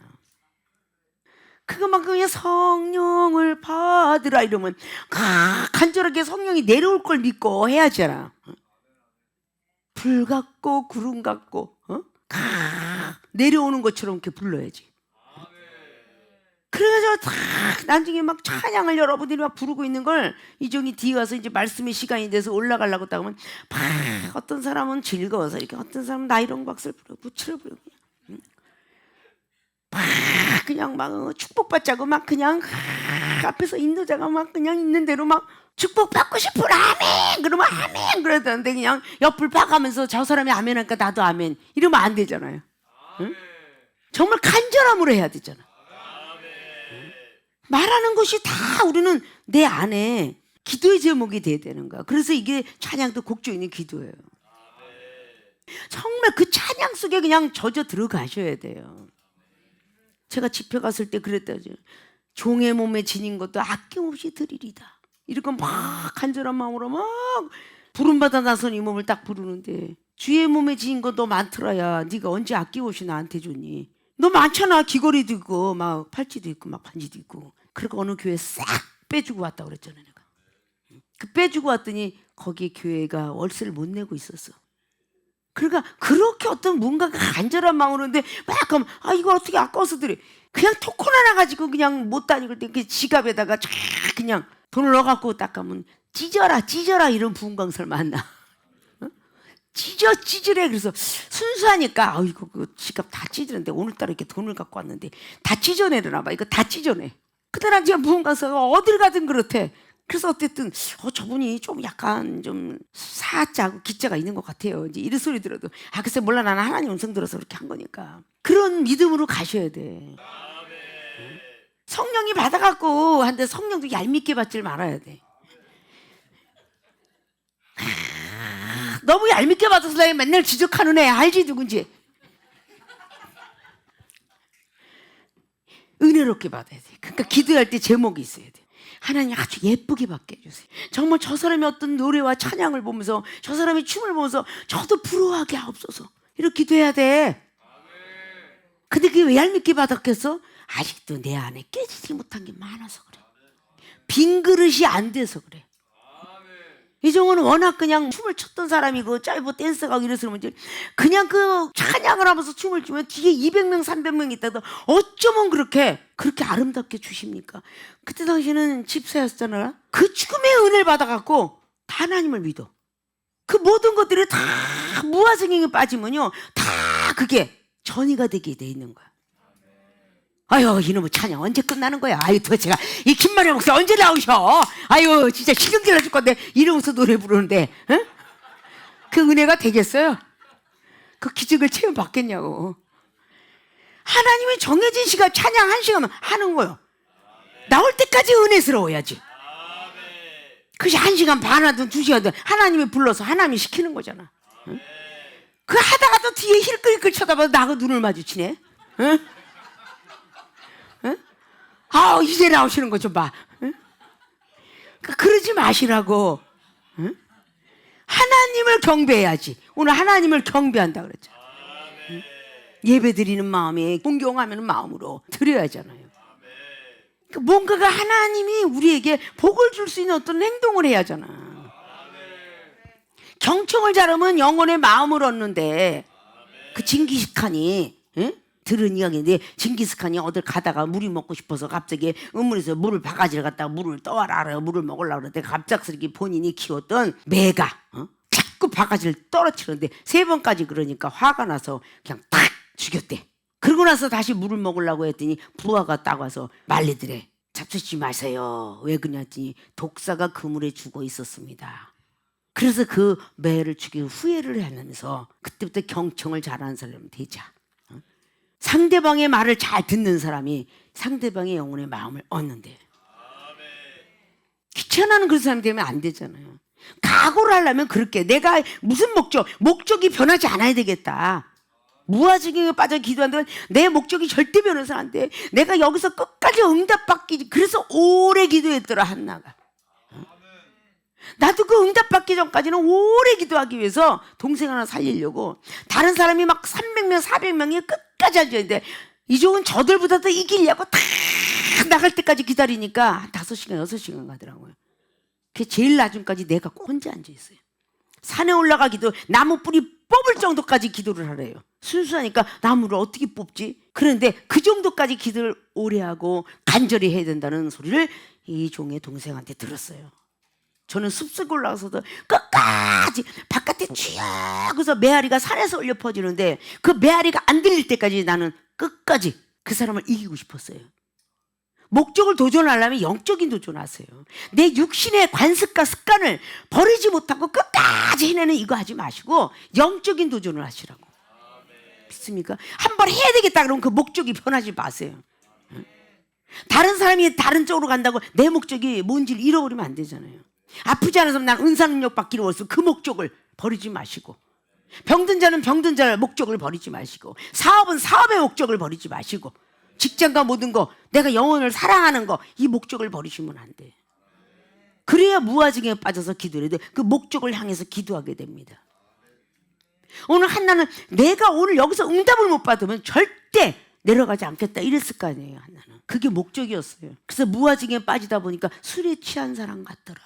Speaker 1: 그것만큼 그냥 성령을 받으라 이러면 간절하게 성령이 내려올 걸 믿고 해야잖아. 불 같고 구름 같고 내려오는 것처럼 이렇게 불러야지. 그래서 다 나중에 막 찬양을 여러분들이 막 부르고 있는 걸 이종이 뒤에 와서 이제 말씀의 시간이 돼서 올라가려고 딱 하면 막 어떤 사람은 즐거워서 이렇게 어떤 사람은 나이롱 박수를 부르고 부츠를 부르고 막 그냥 막 축복받자고 막 그냥 앞에서 인도자가 막 그냥 있는 대로 막 축복받고 싶으라 아멘 그러면 아멘 그러던데 그냥 옆을 봐가면서 저 사람이 아멘 하니까 나도 아멘 이러면 안 되잖아요. 응? 정말 간절함으로 해야 되잖아. 말하는 것이 다 우리는 내 안에 기도의 제목이 돼야 되는 거야. 그래서 이게 찬양도 곡조 있는 기도예요. 정말 그 찬양 속에 그냥 젖어 들어가셔야 돼요. 제가 집회 갔을 때 그랬다죠. 종의 몸에 지닌 것도 아낌없이 드리리다. 이렇게 막 간절한 마음으로 막 부름받아 나선 이 몸을 딱 부르는데 주의 몸에 지닌 것도 많더라야 네가 언제 아낌없이 나한테 줬니? 너 많잖아. 귀걸이도 있고 막 팔찌도 있고 막 반지도 있고. 그리고 어느 교회 싹 빼주고 왔다 그랬잖아요. 내가. 그 빼주고 왔더니 거기 교회가 월세를 못 내고 있었어. 그러니까 그렇게 어떤 뭔가가 간절한 마음으로 하는데 막 하면 이거 어떻게 아까워서 드려. 그냥 토큰 하나 가지고 그냥 못 다니고 그 지갑에다가 쫙 그냥 돈을 넣어갖고 딱 가면 찢어라 이런 부흥강사를 만나. 찢으래. 그래서 순수하니까 이거 그 지갑 다 찢으는데 오늘따라 이렇게 돈을 갖고 왔는데 다 찢어내려나 봐. 이거 다 찢어내. 그때랑 지금 무언가서 어딜 가든 그렇대. 그래서 어쨌든 저분이 좀 약간 좀 사자고 기자가 있는 것 같아요. 이제 이런 소리 들어도 글쎄 몰라 나는 하나님 음성 들어서 그렇게 한 거니까. 그런 믿음으로 가셔야 돼. 성령이 받아갖고 한데 성령도 얄밉게 받질 말아야 돼. 너무 얄밉게 받아서 나 맨날 지적하는 애 알지 누군지. 은혜롭게 받아야 돼. 그러니까 기도할 때 제목이 있어야 돼. 하나님 아주 예쁘게 받게 해주세요. 정말 저 사람의 어떤 노래와 찬양을 보면서 저 사람의 춤을 보면서 저도 부러워하게 하옵소서. 이렇게 기도해야 돼. 근데 그게 왜 얄밉게 받았겠어? 아직도 내 안에 깨지지 못한 게 많아서 그래. 빈 그릇이 안 돼서 그래. 이종호는 워낙 그냥 춤을 췄던 사람이고 짧고 댄스가 이래서 그러면 그냥 그 찬양을 하면서 춤을 추면 뒤에 200명 300명 있다도 어쩌면 그렇게 아름답게 주십니까? 그때 당시에는 집사였잖아. 그 죽음의 은혜를 받아갖고 다 하나님을 믿어. 그 모든 것들이 다 무아성경에 빠지면요 다 그게 전이가 되게 돼 있는 거야. 이놈의 찬양 언제 끝나는 거야? 도대체가 이 김만혜 목사 언제 나오셔? 진짜 신경질 나줄 건데 이러면서 노래 부르는데 응? 그 은혜가 되겠어요? 그 기적을 체험 받겠냐고. 하나님이 정해진 시간 찬양 1시간 하는 거요. 나올 때까지 은혜스러워야지. 그것이 1시간 반 하든 2시간 하든 하나님이 불러서 하나님이 시키는 거잖아. 응? 그 하다가도 뒤에 힐끌힐끌 쳐다봐도 나하고 눈을 마주치네. 응? 이제 나오시는 거 좀 봐. 응? 그러지 마시라고. 응? 하나님을 경배해야지. 오늘 하나님을 경배한다 그랬잖아. 응? 예배 드리는 마음에 공경하는 마음으로 드려야 하잖아요. 뭔가가 하나님이 우리에게 복을 줄 수 있는 어떤 행동을 해야 하잖아. 경청을 잘하면 영혼의 마음을 얻는데 그 징기스칸이 들은 이야기인데 징기스칸이 어딜 가다가 물이 먹고 싶어서 갑자기 은물에서 물을 바가지를 갖다가 물을 떠와라 물을 먹으려고 그랬더니 갑작스럽게 본인이 키웠던 매가 자꾸 바가지를 떨어뜨렸는데 3번까지 그러니까 화가 나서 그냥 탁 죽였대. 그러고 나서 다시 물을 먹으려고 했더니 부하가 딱 와서 말리더래. 잡수지 마세요. 왜 그랬더니 독사가 그물에 죽어 있었습니다. 그래서 그 매를 죽이고 후회를 하면서 그때부터 경청을 잘하는 사람이 되자. 상대방의 말을 잘 듣는 사람이 상대방의 영혼의 마음을 얻는데, 귀찮아하는 그런 사람이 되면 안 되잖아요. 각오를 하려면 그렇게 내가 무슨 목적이 변하지 않아야 되겠다. 무아지경에 빠져 기도한다면 내 목적이 절대 변해서 안 돼. 내가 여기서 끝까지 응답받기, 그래서 오래 기도했더라 한나가. 나도 그 응답받기 전까지는 오래 기도하기 위해서 동생 하나 살리려고 다른 사람이 막 300명 400명이 끝까지 앉아있는데 이쪽은 저들보다 더 이기려고 다 나갈 때까지 기다리니까 한 5시간 6시간 가더라고요. 그게 제일 낮은까지 내가 혼자 앉아있어요. 산에 올라가기도 나무 뿌리 뽑을 정도까지 기도를 하래요. 순수하니까 나무를 어떻게 뽑지? 그런데 그 정도까지 기도를 오래 하고 간절히 해야 된다는 소리를 이 종의 동생한테 들었어요. 저는 숲속 올라가서도 끝까지 바깥에 쥐어서 메아리가 산에서 울려 퍼지는데 그 메아리가 안 들릴 때까지 나는 끝까지 그 사람을 이기고 싶었어요. 목적을 도전하려면 영적인 도전하세요. 내 육신의 관습과 습관을 버리지 못하고 끝까지 해내는 이거 하지 마시고 영적인 도전을 하시라고. 믿습니까? 한번 해야 되겠다 그러면 그 목적이 변하지 마세요. 다른 사람이 다른 쪽으로 간다고 내 목적이 뭔지를 잃어버리면 안 되잖아요. 아프지 않은 사람 난 은사 능력 받기로 왔어. 그 목적을 버리지 마시고, 병든 자는 병든 자의 목적을 버리지 마시고, 사업은 사업의 목적을 버리지 마시고, 직장과 모든 거, 내가 영혼을 사랑하는 거, 이 목적을 버리시면 안 돼. 그래야 무아지경에 빠져서 기도를 해야 돼. 그 목적을 향해서 기도하게 됩니다. 오늘 한나는 내가 오늘 여기서 응답을 못 받으면 절대 내려가지 않겠다 이랬을 거 아니에요. 한나는 그게 목적이었어요. 그래서 무아지경에 빠지다 보니까 술에 취한 사람 같더라.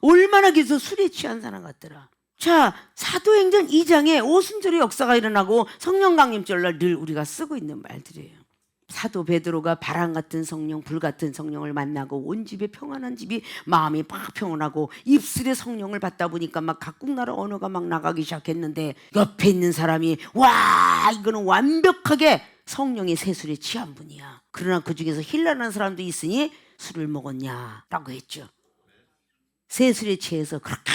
Speaker 1: 얼마나 계속 술에 취한 사람 같더라. 자, 사도행전 2장에 오순절의 역사가 일어나고 성령 강림절날 늘 우리가 쓰고 있는 말들이에요. 사도 베드로가 바람 같은 성령, 불 같은 성령을 만나고 온 집에 평안한 집이 마음이 막 평안하고 입술에 성령을 받다 보니까 막 각국 나라 언어가 막 나가기 시작했는데 옆에 있는 사람이 와, 이거는 완벽하게 성령의 세술에 취한 분이야. 그러나 그 중에서 힐난한 사람도 있으니 술을 먹었냐라고 했죠. 세술에 취해서 그렇게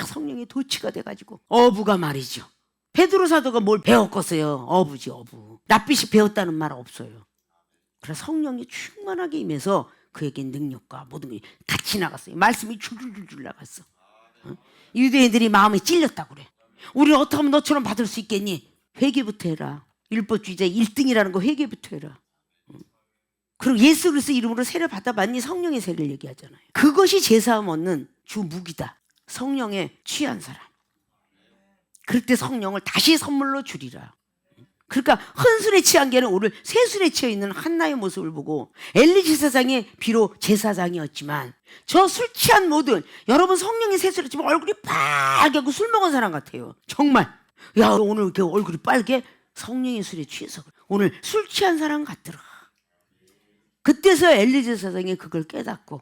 Speaker 1: 성령의 도취가 돼가지고 어부가 말이죠. 베드로 사도가 뭘 배웠겠어요? 어부지 어부. 낯빛이 배웠다는 말 없어요. 그래서 성령이 충만하게 임해서 그에게 능력과 모든 게 같이 나갔어요. 말씀이 줄줄줄 나갔어. 유대인들이 마음에 찔렸다고 그래. 우리는 어떻게 하면 너처럼 받을 수 있겠니? 회개부터 해라. 율법주의자 1등이라는 거 회개부터 해라. 그리고 예수 그리스도 이름으로 세례 받아봤니? 성령의 세례를 얘기하잖아요. 그것이 제사함 얻는 주 무기다. 성령에 취한 사람. 그럴 때 성령을 다시 선물로 주리라. 그러니까 헌술에 취한 게 아니라 오늘 세술에 취해 있는 한나의 모습을 보고 엘리 제사장이 비록 제사장이었지만 저 술 취한 모든 여러분 성령의 세술에 취하면 얼굴이 빨개고 술 먹은 사람 같아요. 정말. 야, 오늘 이렇게 얼굴이 빨개? 성령의 술에 취해서 그래. 오늘 술 취한 사람 같더라. 그때서 엘리 제사장이 그걸 깨닫고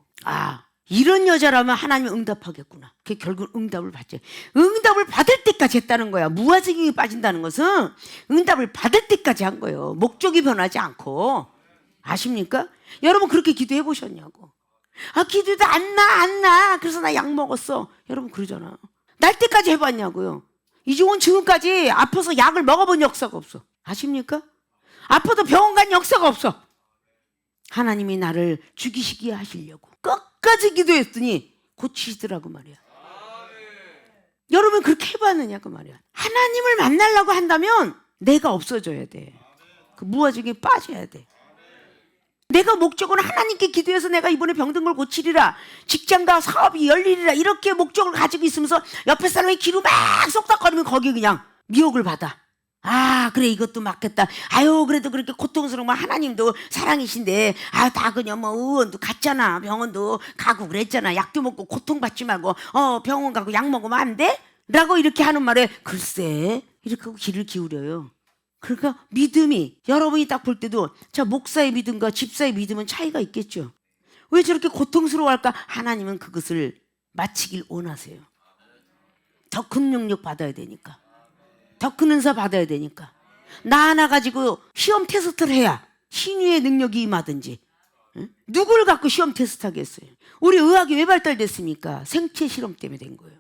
Speaker 1: 이런 여자라면 하나님이 응답하겠구나. 그게 결국 응답을 받죠. 응답을 받을 때까지 했다는 거야. 무아지경에 빠진다는 것은 응답을 받을 때까지 한 거예요. 목적이 변하지 않고. 아십니까? 여러분 그렇게 기도해 보셨냐고. 기도해도 안 나. 그래서 나 약 먹었어. 여러분 그러잖아. 날 때까지 해봤냐고요. 이종은 지금까지 아파서 약을 먹어본 역사가 없어. 아십니까? 아파도 병원 간 역사가 없어. 하나님이 나를 죽이시게 하시려고 끝까지 기도했더니 고치시더라고 말이야. 여러분 그렇게 해봤느냐고 말이야. 하나님을 만나려고 한다면 내가 없어져야 돼. 그 무아지경에 빠져야 돼. 내가 목적은 하나님께 기도해서 내가 이번에 병든 걸 고치리라, 직장과 사업이 열리리라, 이렇게 목적을 가지고 있으면서 옆에 사람이 기로 막 쏙닥거리면 거기 그냥 미혹을 받아. 그래 이것도 맞겠다. 그래도 그렇게 고통스러우면 하나님도 사랑이신데 다 그냥 뭐 의원도 갔잖아. 병원도 가고 그랬잖아. 약도 먹고 고통받지 말고 병원 가고 약 먹으면 안 돼? 라고 이렇게 하는 말에 글쎄 이렇게 하고 귀를 기울여요. 그러니까 믿음이 여러분이 딱 볼 때도 자 목사의 믿음과 집사의 믿음은 차이가 있겠죠. 왜 저렇게 고통스러워할까? 하나님은 그것을 마치길 원하세요. 더 큰 능력 받아야 되니까. 더 큰 은사 받아야 되니까. 나 하나 가지고 시험 테스트를 해야 신유의 능력이 임하든지. 응? 누굴 갖고 시험 테스트 하겠어요? 우리 의학이 왜 발달됐습니까? 생체 실험 때문에 된 거예요.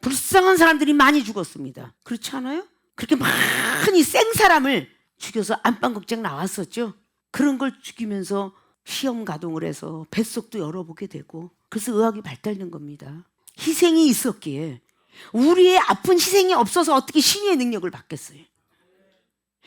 Speaker 1: 불쌍한 사람들이 많이 죽었습니다. 그렇지 않아요? 그렇게 많이 생 사람을 죽여서 안방극장 나왔었죠. 그런 걸 죽이면서 시험 가동을 해서 뱃속도 열어보게 되고, 그래서 의학이 발달된 겁니다. 희생이 있었기에. 우리의 아픈 희생이 없어서 어떻게 신유의 능력을 받겠어요?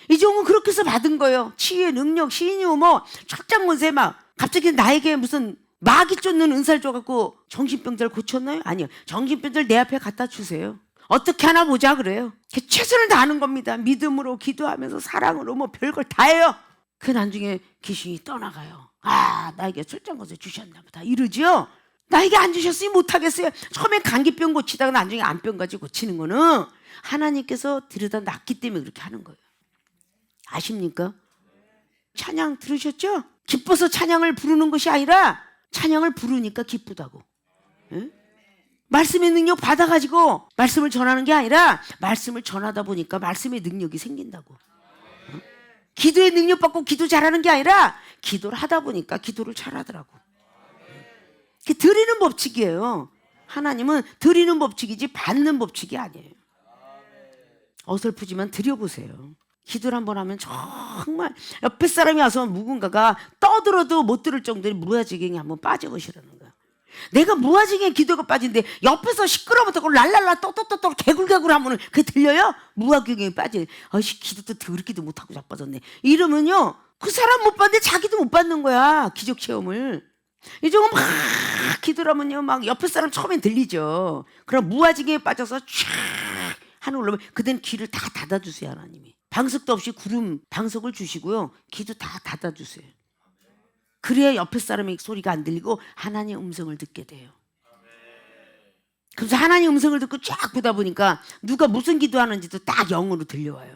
Speaker 1: 이종은 그렇게 해서 받은 거예요. 치유의 능력, 신유, 척장문세 막 갑자기 나에게 무슨 마귀 쫓는 은사를 줘갖고 정신병자를 고쳤나요? 아니요. 정신병자를 내 앞에 갖다 주세요. 어떻게 하나 보자 그래요. 최선을 다하는 겁니다. 믿음으로, 기도하면서, 사랑으로, 별걸 다 해요. 그 나중에 귀신이 떠나가요. 아, 나에게 출장거세 주셨나 보다 이러죠. 나에게 안 주셨으니 못하겠어요. 처음에 감기병 고치다가 나중에 암병까지 고치는 거는 하나님께서 들여다 놨기 때문에 그렇게 하는 거예요. 아십니까? 찬양 들으셨죠? 기뻐서 찬양을 부르는 것이 아니라 찬양을 부르니까 기쁘다고. 응? 말씀의 능력 받아가지고 말씀을 전하는 게 아니라 말씀을 전하다 보니까 말씀의 능력이 생긴다고. 응? 기도의 능력 받고 기도 잘하는 게 아니라 기도를 하다 보니까 기도를 잘하더라고. 그게 드리는 법칙이에요. 하나님은 드리는 법칙이지 받는 법칙이 아니에요. 어설프지만 드려보세요. 기도를 한번 하면 정말 옆에 사람이 와서 누군가가 떠들어도 못 들을 정도의 무아지경에 한번 빠져보시라는 거야. 내가 무아지경에 기도가 빠진데 옆에서 시끄러워서 랄랄라 떠떠떠떠 개굴개굴 하면 그게 들려요? 무아지경에 빠지. 아이씨, 기도도 더럽기도 못하고 자빠졌네. 이러면요, 그 사람 못 받는데 자기도 못 받는 거야. 기적 체험을. 이 정도 막 기도를 하면요, 막 옆에 사람 처음엔 들리죠. 그럼 무아지경에 빠져서 쫙 하늘 올라오면 그때는 귀를 다 닫아주세요. 하나님이 방석도 없이 구름 방석을 주시고요, 귀도 다 닫아주세요. 그래야 옆에 사람의 소리가 안 들리고 하나님의 음성을 듣게 돼요. 그래서 하나님의 음성을 듣고 쫙 보다 보니까 누가 무슨 기도하는지도 딱 영어로 들려와요.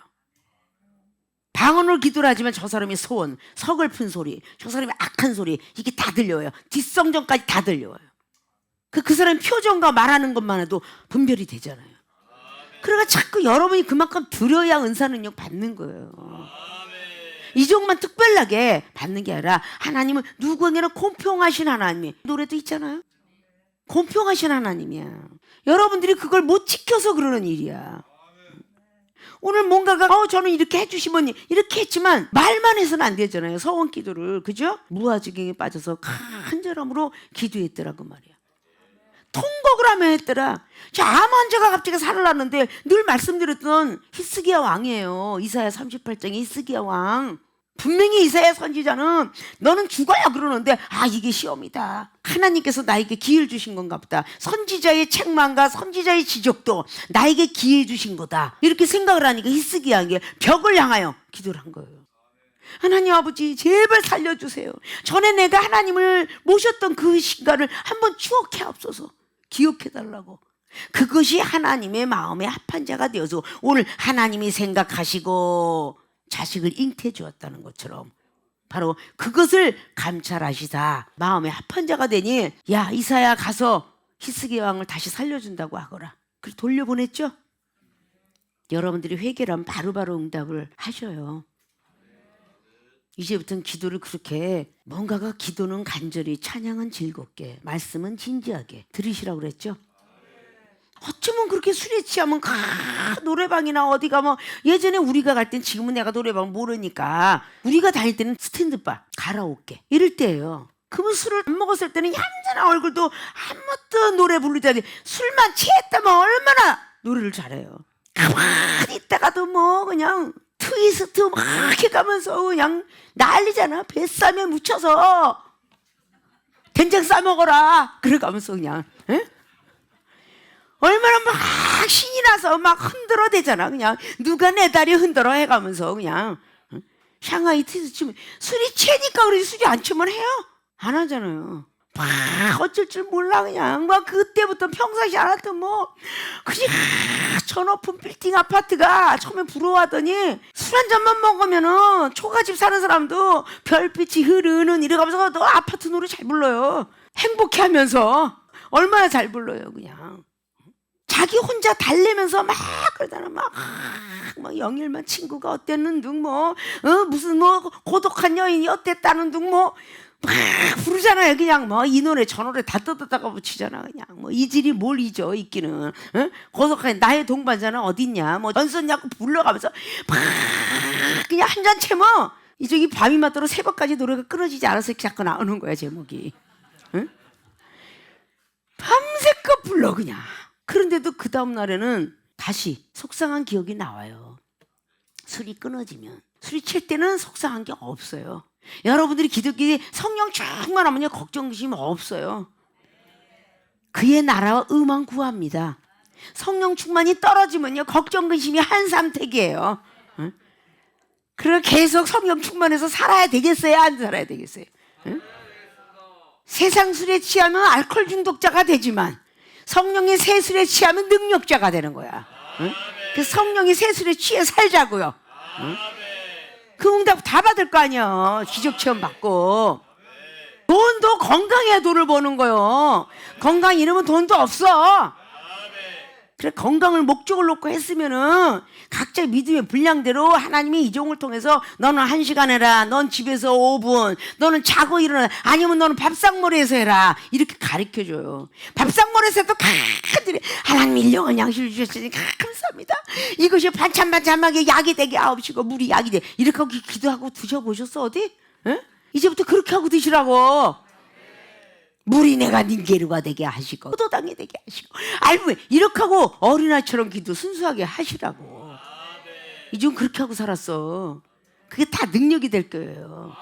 Speaker 1: 방언으로 기도를 하지만 저 사람의 소원, 서글픈 소리, 저 사람의 악한 소리, 이게 다 들려와요. 뒷성전까지 다 들려와요. 그 사람의 표정과 말하는 것만 해도 분별이 되잖아요. 그러니까 자꾸 여러분이 그만큼 들어야 은사 능력 받는 거예요. 이 정도만 특별하게 받는 게 아니라 하나님은 누구에게나 공평하신 하나님이에요. 노래도 있잖아요. 공평하신 하나님이야. 여러분들이 그걸 못 지켜서 그러는 일이야. 오늘 뭔가가 저는 이렇게 해주시면 이렇게 했지만 말만 해서는 안 되잖아요. 서원 기도를, 그죠? 무아지경에 빠져서 간절함으로 기도했더라고 말이야. 통곡을 하며 했더라. 저 암 환자가 갑자기 살을 났는데 늘 말씀드렸던 히스기야 왕이에요. 이사야 38장의 히스기야 왕. 분명히 이사야 선지자는 너는 죽어야 그러는데 이게 시험이다. 하나님께서 나에게 기회를 주신 건가 보다. 선지자의 책망과 선지자의 지적도 나에게 기회 주신 거다. 이렇게 생각을 하니까 히스기야 벽을 향하여 기도를 한 거예요. 하나님 아버지, 제발 살려주세요. 전에 내가 하나님을 모셨던 그 시간을 한번 추억해 없어서 기억해달라고. 그것이 하나님의 마음에 합한 자가 되어서 오늘 하나님이 생각하시고 자식을 잉태해 주었다는 것처럼 바로 그것을 감찰하시다 마음에 합한 자가 되니, 야 이사야 가서 히스기야 왕을 다시 살려준다고 하거라. 그래서 돌려보냈죠. 여러분들이 회개를 하면 바로바로 응답을 하셔요. 이제부터는 기도를 그렇게, 뭔가가 기도는 간절히, 찬양은 즐겁게, 말씀은 진지하게 들으시라고 그랬죠. 어쩌면 그렇게 술에 취하면 노래방이나 어디 가면, 예전에 우리가 갈 땐, 지금은 내가 노래방 모르니까 우리가 다닐 때는 스탠드바, 가라오케 이럴 때예요. 그러면 술을 안 먹었을 때는 얌전한 얼굴도 아무것도 노래 부르다니, 술만 취했다면 얼마나 노래를 잘해요. 가만히 있다가도 그냥 트위스트 막 해가면서 그냥 난리잖아. 뱃쌈에 묻혀서 된장 싸먹어라 그래가면서 그냥, 에? 얼마나 막 신이 나서 막 흔들어 대잖아. 그냥 누가 내 다리 흔들어 해가면서 그냥, 샹하이 트위스트 치면 술이 취니까 그러지, 술이 안 취면 해요? 안 하잖아요. 막 어쩔 줄 몰라. 그냥 막 그때부터 평상시 안 했던 그냥 저 높은 빌딩 아파트가 처음에 부러워하더니 술 한 잔만 먹으면은 초가집 사는 사람도 별빛이 흐르는 이래가면서 너 아파트 노래 잘 불러요. 행복해하면서 얼마나 잘 불러요. 그냥 자기 혼자 달래면서 막 그러다가 막 영일만 친구가 어땠는 둥 무슨 고독한 여인이 어땠다는 둥 막 부르잖아요. 그냥 이 노래 저 노래 다 뜯었다가 붙이잖아. 그냥 이질이 뭘 잊어 있기는. 고독한 나의 동반자는 어딨냐 전선냐고 불러가면서 막 그냥 한 잔 채머 이쪽이 밤이 맞도록 새벽까지 노래가 끊어지지 않아서 자꾸 나오는 거야 제목이. 밤새껏 불러 그냥. 그런데도 그 다음 날에는 다시 속상한 기억이 나와요. 술이 끊어지면. 술이 칠 때는 속상한 게 없어요. 여러분들이 기독교에 성령 충만하면요 걱정 의심 없어요. 그의 나라와 의만 구합니다. 성령 충만이 떨어지면요 걱정 근심이 한삼택이에요. 그래 계속 성령 충만해서 살아야 되겠어요? 안 살아야 되겠어요? 세상 술에 취하면 알코올 중독자가 되지만 성령의 새 술에 취하면 능력자가 되는 거야. 그 성령의 새 술에 취해 살자고요. 그 응답 다 받을 거 아니야. 기적 체험 받고. 돈도 건강해야 돈을 버는 거요. 건강 잃으면 돈도 없어. 그래 건강을 목적을 놓고 했으면은 각자 믿음의 분량대로 하나님이 이종을 통해서 너는 1시간 해라. 넌 집에서 5분. 너는 자고 일어나. 아니면 너는 밥상머리에서 해라. 이렇게 가르쳐줘요. 밥상머리에서 해도 가들이 하나님이 영원 양식을 주셨으니 감사합니다. 이것이 반찬반찬하게 약이 되게 하옵시고 물이 약이 돼. 이렇게 하고 기도하고 드셔보셨어 어디? 에? 이제부터 그렇게 하고 드시라고. 물이 내가 닌게루가 되게 하시고 포도당이 되게 하시고 알고 이렇게 하고 어린아이처럼 기도 순수하게 하시라고. 이제 그렇게 하고 살았어. 그게 다 능력이 될 거예요.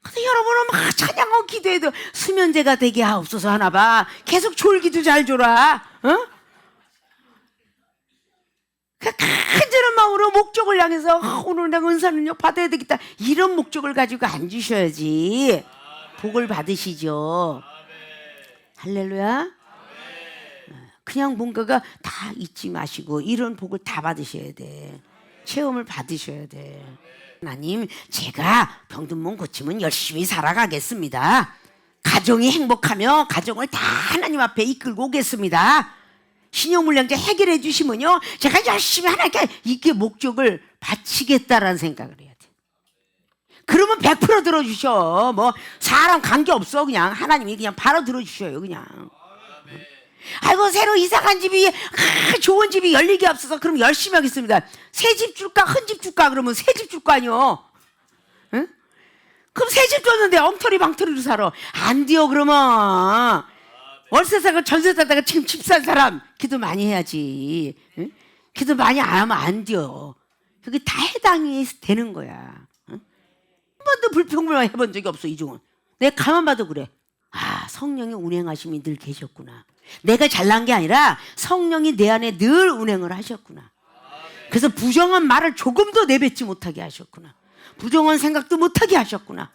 Speaker 1: 근데 여러분은 막 찬양하고 기도해도 수면제가 되게 하옵소서 하나 봐. 계속 졸기도 잘 졸아. 간절한 마음으로 목적을 향해서 오늘 내가 은사 능력 받아야 되겠다 이런 목적을 가지고 앉으셔야지 복을 받으시죠. 할렐루야. 그냥 뭔가가 다 잊지 마시고 이런 복을 다 받으셔야 돼. 체험을 받으셔야 돼. 하나님 제가 병든 몸 고치면 열심히 살아가겠습니다. 가정이 행복하며 가정을 다 하나님 앞에 이끌고 오겠습니다. 신용불량자 해결해 주시면요 제가 열심히 하나님께 이게 목적을 바치겠다라는 생각을 해요. 그러면 100% 들어주셔. 사람 관계없어. 그냥 하나님이 그냥 바로 들어주셔요. 그냥. 아이고 새로 이사간 집이 좋은 집이 열리게 없어서 그럼 열심히 하겠습니다. 새 집 줄까 큰 집 줄까 그러면 새 집 줄 거 아니요. 응? 그럼 새 집 줬는데 엉터리 방터리로 살아. 안 돼요 그러면. 월세 사고 전세 사다가 지금 집 산 사람 기도 많이 해야지. 응? 기도 많이 안 하면 안 돼요. 그게 다 해당이 되는 거야. 한 번도 불평불만 해본 적이 없어 이종은. 내가 가만 봐도 그래. 성령의 운행하심이 늘 계셨구나. 내가 잘난 게 아니라 성령이 내 안에 늘 운행을 하셨구나. 그래서 부정한 말을 조금도 내뱉지 못하게 하셨구나. 부정한 생각도 못하게 하셨구나.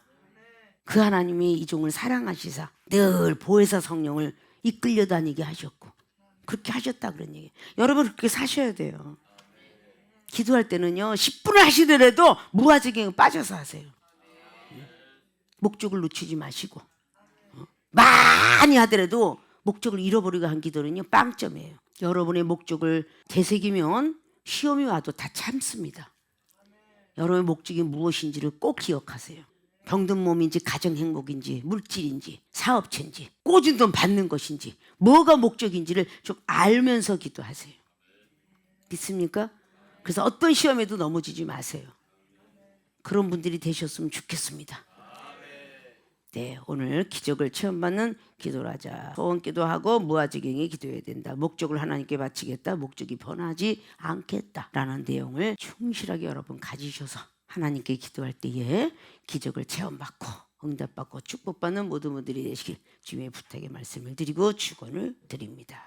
Speaker 1: 그 하나님이 이종을 사랑하시사 늘 보혜사 성령을 이끌려 다니게 하셨고 그렇게 하셨다 그런 얘기. 여러분 그렇게 사셔야 돼요. 기도할 때는요 10분을 하시더라도 무아지경에 빠져서 하세요. 목적을 놓치지 마시고 많이 하더라도 목적을 잃어버리고 한 기도는요 빵점이에요. 여러분의 목적을 되새기면 시험이 와도 다 참습니다. 여러분의 목적이 무엇인지를 꼭 기억하세요. 병든 몸인지 가정 행복인지 물질인지 사업체인지 꽂은 돈 받는 것인지 뭐가 목적인지를 좀 알면서 기도하세요. 믿습니까? 그래서 어떤 시험에도 넘어지지 마세요. 그런 분들이 되셨으면 좋겠습니다. 네, 오늘 기적을 체험받는 기도를 하자. 소원 기도하고 무아지경에 기도해야 된다. 목적을 하나님께 바치겠다. 목적이 변하지 않겠다. 라는 내용을 충실하게 여러분 가지셔서 하나님께 기도할 때에 기적을 체험받고 응답받고 축복받는 모든 분들이 되시길 주님의 부탁의 말씀을 드리고 축원을 드립니다.